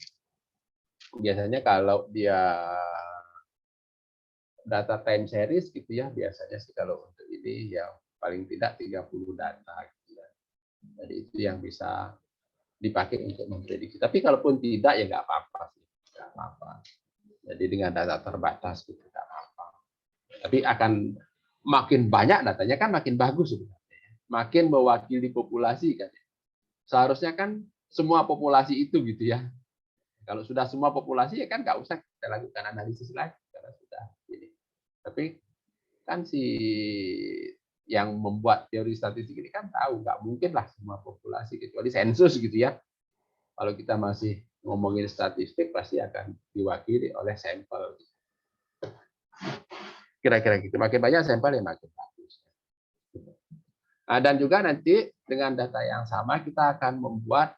Biasanya kalau dia data time series gitu ya, biasanya sih kalau untuk ini ya paling tidak 30 data gitu ya. Jadi itu yang bisa dipakai untuk memprediksi. Tapi kalaupun tidak ya nggak apa-apa sih, nggak apa-apa. Jadi dengan data terbatas gitu nggak apa-apa. Tapi akan makin banyak datanya kan makin bagus sebenarnya. Makin mewakili populasi kan. Seharusnya kan semua populasi itu gitu ya. Kalau sudah semua populasi ya kan nggak usah kita lakukan analisis lagi karena sudah ini. Tapi kan si yang membuat teori statistik ini kan tahu nggak mungkin lah semua populasi kecuali sensus gitu ya. Kalau kita masih ngomongin statistik pasti akan diwakili oleh sampel. Kira-kira gitu. Makin banyak sampel ya makin bagus. Nah, dan juga nanti dengan data yang sama kita akan membuat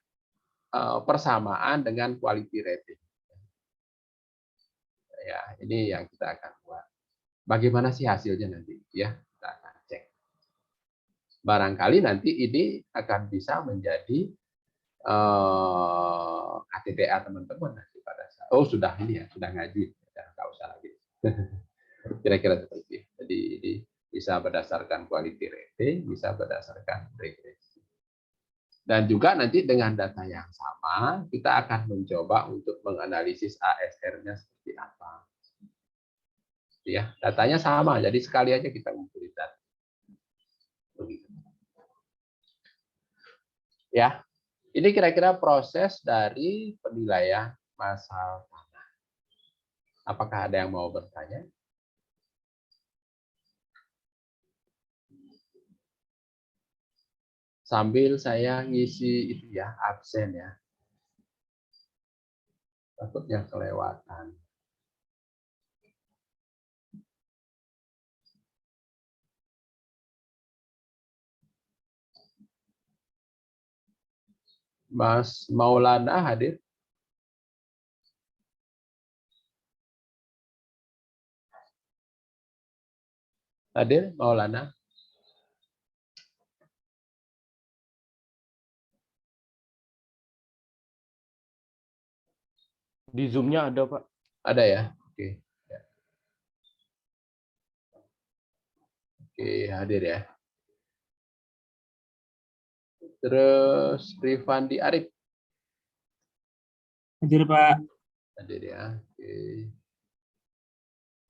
persamaan dengan quality rating. Ya, ini yang kita akan buat. Bagaimana sih hasilnya nanti? Ya, kita akan cek. Barangkali nanti ini akan bisa menjadi KTTA teman-teman nanti pada saat. Oh sudah ini ya, sudah ngaji, ya, nggak usah lagi. Kira-kira seperti itu. Jadi ini bisa berdasarkan quality rating, bisa berdasarkan regresi. Dan juga nanti dengan data yang sama, kita akan mencoba untuk menganalisis ASR-nya seperti apa. Ya, datanya sama, jadi sekali aja kita ngumpulin data. Begitu. Ya, ini kira-kira proses dari penilaian masalah tanah. Apakah ada yang mau bertanya? sambil saya ngisi itu ya, absen ya. Takutnya kelewatan. Mas Maulana hadir? Hadir Maulana? Di Zoom-nya ada, Pak. Ada ya? Oke. Ya. Oke, hadir ya. Terus Rifandi Arif Hadir, Pak. hadir ya. Oke.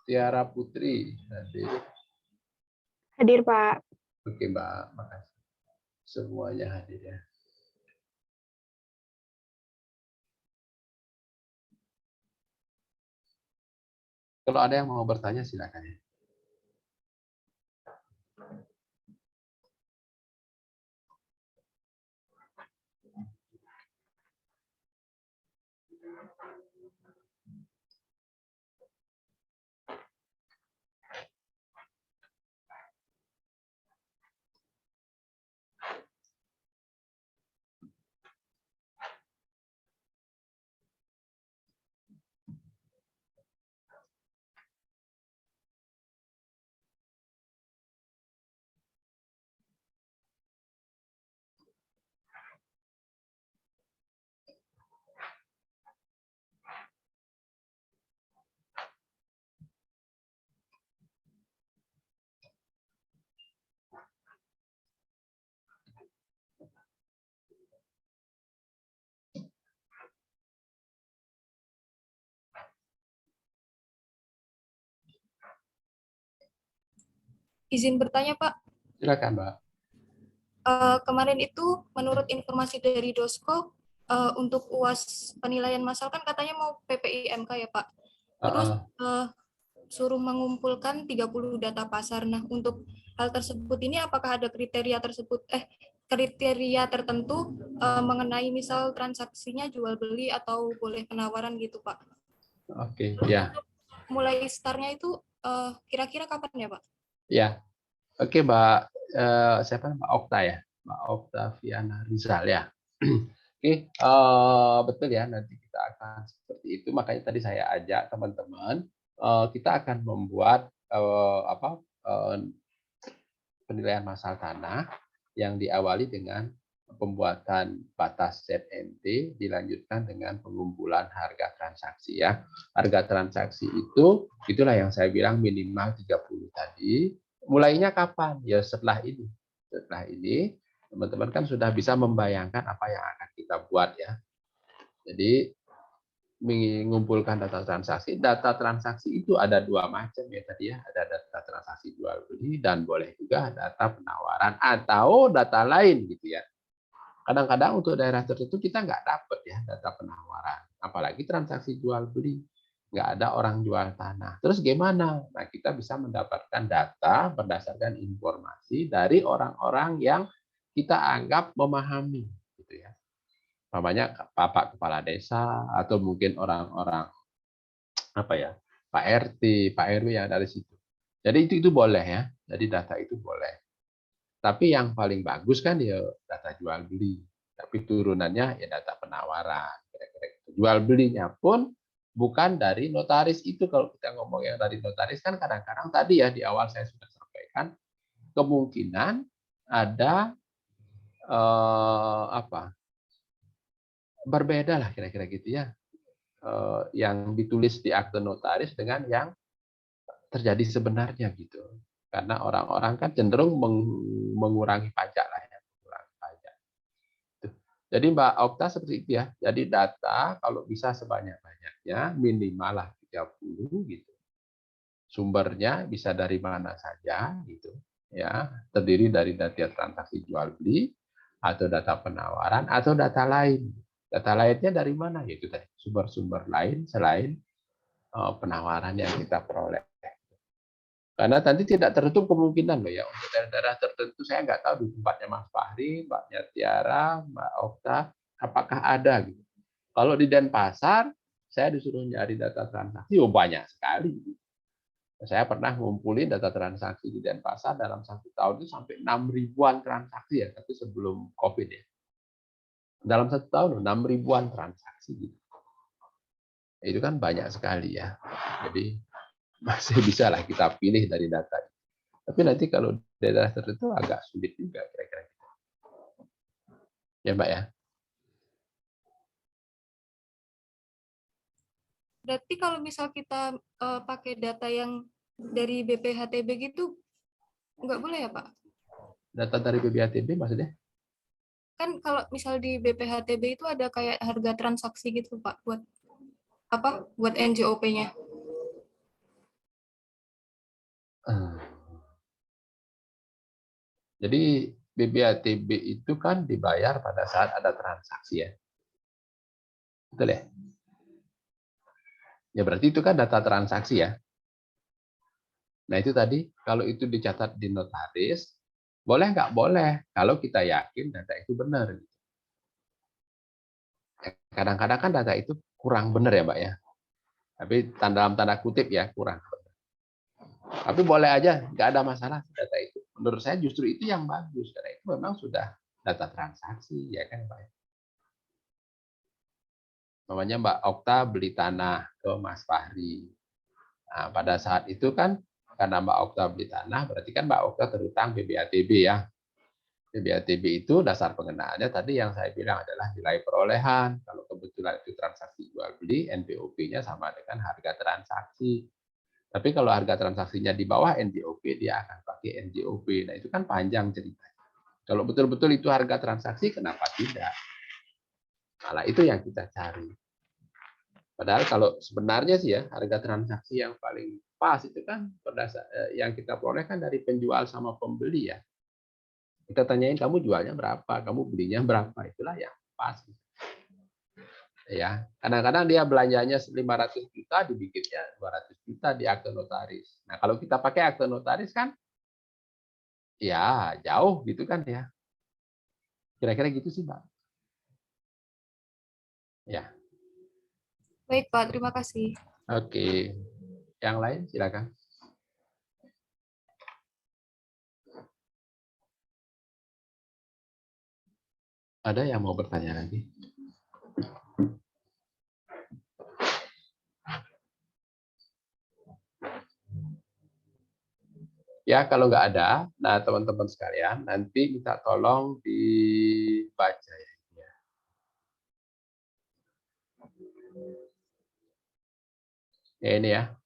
Tiara Putri hadir. Hadir, Pak. Oke, Mbak. Makasih. Semuanya hadir ya. Kalau ada yang mau bertanya silakan ya. Izin bertanya, Pak. Silakan, Mbak. Kemarin itu menurut informasi dari Dosko, untuk UAS penilaian massal kan katanya mau PPIMK ya, Pak. Terus suruh mengumpulkan 30 data pasar. Nah, untuk hal tersebut ini apakah ada kriteria kriteria tertentu mengenai misal transaksinya jual beli atau boleh penawaran gitu, Pak? Oke, ya. Mulai start-nya itu kira-kira kapan ya, Pak? Ya. Oke, Mbak. Siapa? Mbak Okta ya? Mbak Oktaviana Rizal ya. Oke, betul ya. Nanti kita akan seperti itu. Makanya tadi saya ajak teman-teman, kita akan membuat penilaian massal tanah yang diawali dengan pembuatan batas ZNT dilanjutkan dengan pengumpulan harga transaksi ya. Harga transaksi itulah yang saya bilang minimal 30 tadi. Mulainya kapan? Ya setelah ini. Setelah ini teman-teman kan sudah bisa membayangkan apa yang akan kita buat ya. Jadi mengumpulkan data transaksi. Data transaksi itu ada dua macam ya tadi ya. Ada data transaksi jual beli dan boleh juga data penawaran atau data lain gitu ya. Kadang-kadang untuk daerah tertentu kita nggak dapat ya data penawaran. Apalagi transaksi jual beli. Nggak ada orang jual tanah. Terus gimana? Nah, kita bisa mendapatkan data berdasarkan informasi dari orang-orang yang kita anggap memahami gitu ya. Namanya Bapak Kepala Desa atau mungkin orang-orang apa ya, Pak RT, Pak RW yang dari situ. Jadi itu boleh ya. Jadi data itu boleh. Tapi yang paling bagus kan ya data jual beli. Tapi turunannya ya data penawaran. Kira-kira gitu. Jual belinya pun bukan dari notaris itu. Kalau kita ngomong yang dari notaris kan kadang-kadang tadi ya di awal saya sudah sampaikan kemungkinan ada berbeda lah kira-kira gitu ya. Yang ditulis di akte notaris dengan yang terjadi sebenarnya gitu. Karena orang-orang kan cenderung mengurangi pajak lah ya, mengurangi pajak. Jadi Mbak Okta seperti itu ya. Jadi data kalau bisa sebanyak-banyaknya minimal lah 30 gitu. Sumbernya bisa dari mana saja gitu ya. Terdiri dari data transaksi jual beli atau data penawaran atau data lain. Data lainnya dari mana? Yaitu tadi sumber-sumber lain selain penawaran yang kita peroleh. Karena nanti tidak tertutup kemungkinan loh ya, untuk daerah-daerah tertentu saya nggak tahu di tempatnya Mas Fahri, Mbaknya Tiara, Mbak Okta, apakah ada gitu. Kalau di Denpasar, saya disuruh nyari data transaksi, banyak sekali. Saya pernah ngumpulin data transaksi di Denpasar dalam 1 tahun itu sampai 6.000-an transaksi ya, tapi sebelum COVID ya. Dalam 1 tahun 6.000-an transaksi gitu. Itu kan banyak sekali ya. Jadi masih bisa lah kita pilih dari data. Tapi nanti kalau daerah tertentu agak sulit juga kira-kira. Ya Mbak ya. Berarti kalau misal kita pakai data yang dari BPHTB gitu, nggak boleh ya Pak? Data dari BPHTB maksudnya? Kan kalau misal di BPHTB itu ada kayak harga transaksi gitu Pak, buat apa? Buat NJOP-nya. Jadi BPHTB itu kan dibayar pada saat ada transaksi ya. Betul ya? Ya berarti itu kan data transaksi ya. Nah itu tadi, kalau itu dicatat di notaris, boleh nggak? Boleh, kalau kita yakin data itu benar. Kadang-kadang kan data itu kurang benar ya Mbak ya. Tapi dalam tanda kutip ya, kurang. Tapi boleh aja, nggak ada masalah data itu. Menurut saya justru itu yang bagus, karena itu memang sudah data transaksi, ya kan Mbak. Namanya Mbak Okta beli tanah ke Mas Fahri. Nah, pada saat itu kan, karena Mbak Okta beli tanah, berarti kan Mbak Okta terutang BPHTB ya. BPHTB itu dasar pengenaannya tadi yang saya bilang adalah nilai perolehan. Kalau kebetulan itu transaksi jual beli, NPOP-nya sama dengan harga transaksi. Tapi kalau harga transaksinya di bawah NJOP, dia akan pakai NJOP. Nah, itu kan panjang ceritanya. Kalau betul-betul itu harga transaksi, kenapa tidak? Malah itu yang kita cari. Padahal kalau sebenarnya sih ya, harga transaksi yang paling pas itu kan yang kita peroleh kan dari penjual sama pembeli ya. Kita tanyain, kamu jualnya berapa, kamu belinya berapa, itulah yang pas. Ya, kadang-kadang dia belanjanya 500 juta, dibikinnya 200 juta di akte notaris. Nah, kalau kita pakai akte notaris kan ya jauh gitu kan ya. Kira-kira gitu sih, Mbak. Ya. Baik Pak, terima kasih. Oke. Yang lain silakan. Ada yang mau bertanya lagi? Ya, kalau nggak ada, nah teman-teman sekalian, nanti minta tolong dibaca ya. Ya ini ya.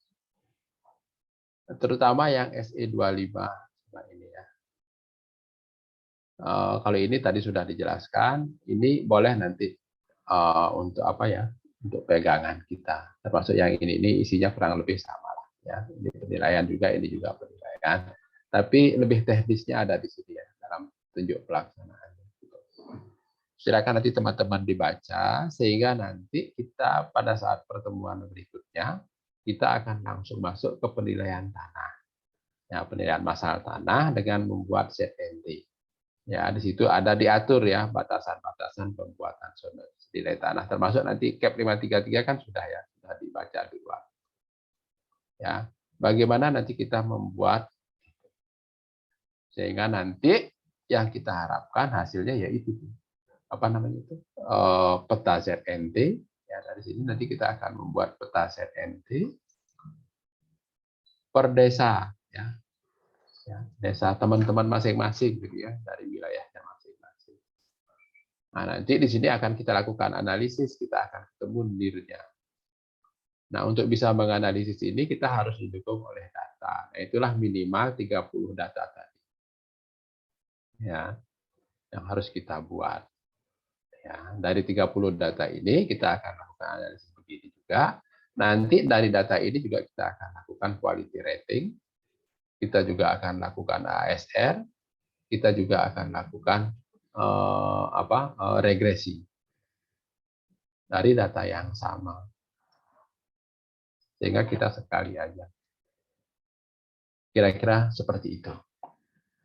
Terutama yang SE25 ini ya. Kalau ini tadi sudah dijelaskan, ini boleh nanti untuk apa ya? Untuk pegangan kita. Termasuk yang ini isinya kurang lebih sama lah ya. Ini penilaian juga, ini juga penilaian. Tapi lebih teknisnya ada di sini ya dalam tunjuk pelaksanaan. Silakan nanti teman-teman dibaca sehingga nanti kita pada saat pertemuan berikutnya kita akan langsung masuk ke penilaian tanah. Ya, penilaian masalah tanah dengan membuat ZNT. Ya, di situ ada diatur ya batasan-batasan pembuatan zona nilai tanah, termasuk nanti CAP 533 kan sudah ya, sudah dibaca duluan. Ya, bagaimana nanti kita membuat sehingga nanti yang kita harapkan hasilnya yaitu apa namanya itu peta ZNT. Ya, dari sini nanti kita akan membuat peta ZNT per desa ya. Ya, desa teman-teman masing-masing gitu ya, dari wilayahnya masing-masing. Nah, nanti di sini akan kita lakukan analisis, kita akan ketemu NIR-nya. Nah, untuk bisa menganalisis ini kita harus didukung oleh data. Nah, itulah minimal 30 data tadi. Ya, yang harus kita buat. Ya, dari 30 data ini kita akan lakukan analisis begini juga. Nanti dari data ini juga kita akan lakukan quality rating. Kita juga akan lakukan ASR, kita juga akan lakukan regresi dari data yang sama, sehingga kita sekali aja. Kira-kira seperti itu.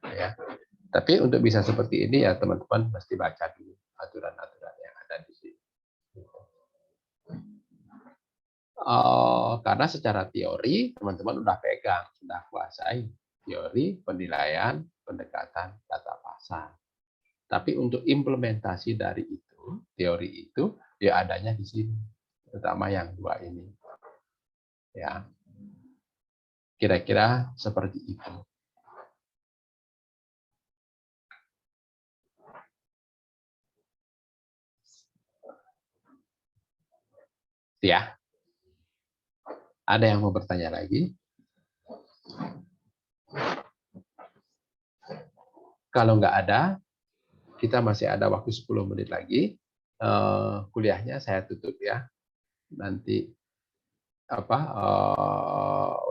Ya. Tapi untuk bisa seperti ini ya teman-teman mesti baca dulu aturan-aturan yang ada di sini. Karena secara teori teman-teman udah pegang, sudah kuasai teori penilaian pendekatan tata pasar. Tapi untuk implementasi dari itu, teori itu ya adanya di sini, terutama yang dua ini. Ya. Kira-kira seperti itu. Ya. Ada yang mau bertanya lagi? Kalau nggak ada, kita masih ada waktu 10 menit lagi. Kuliahnya saya tutup ya. Nanti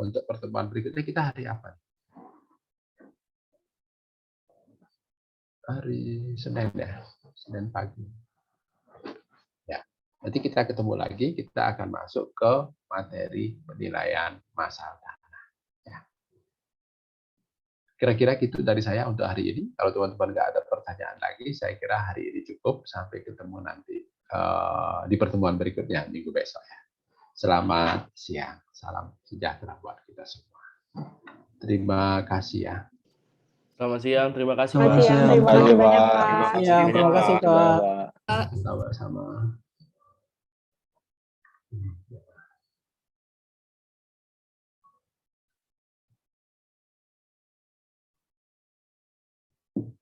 untuk pertemuan berikutnya kita hari apa? Hari Senin ya, Senin pagi. Ya, nanti kita ketemu lagi. Kita akan masuk ke materi penilaian masalah tanah. Ya. Kira-kira gitu dari saya untuk hari ini. Kalau teman-teman nggak ada pertanyaan lagi, saya kira hari ini cukup. Sampai ketemu nanti di pertemuan berikutnya minggu besok ya. Selamat siang, salam sejahtera buat kita semua. Terima kasih ya. Selamat siang, terima kasih Selamat Pak. siang, terima kasih banyak, Pak. Terima kasih, Pak. Sama-sama.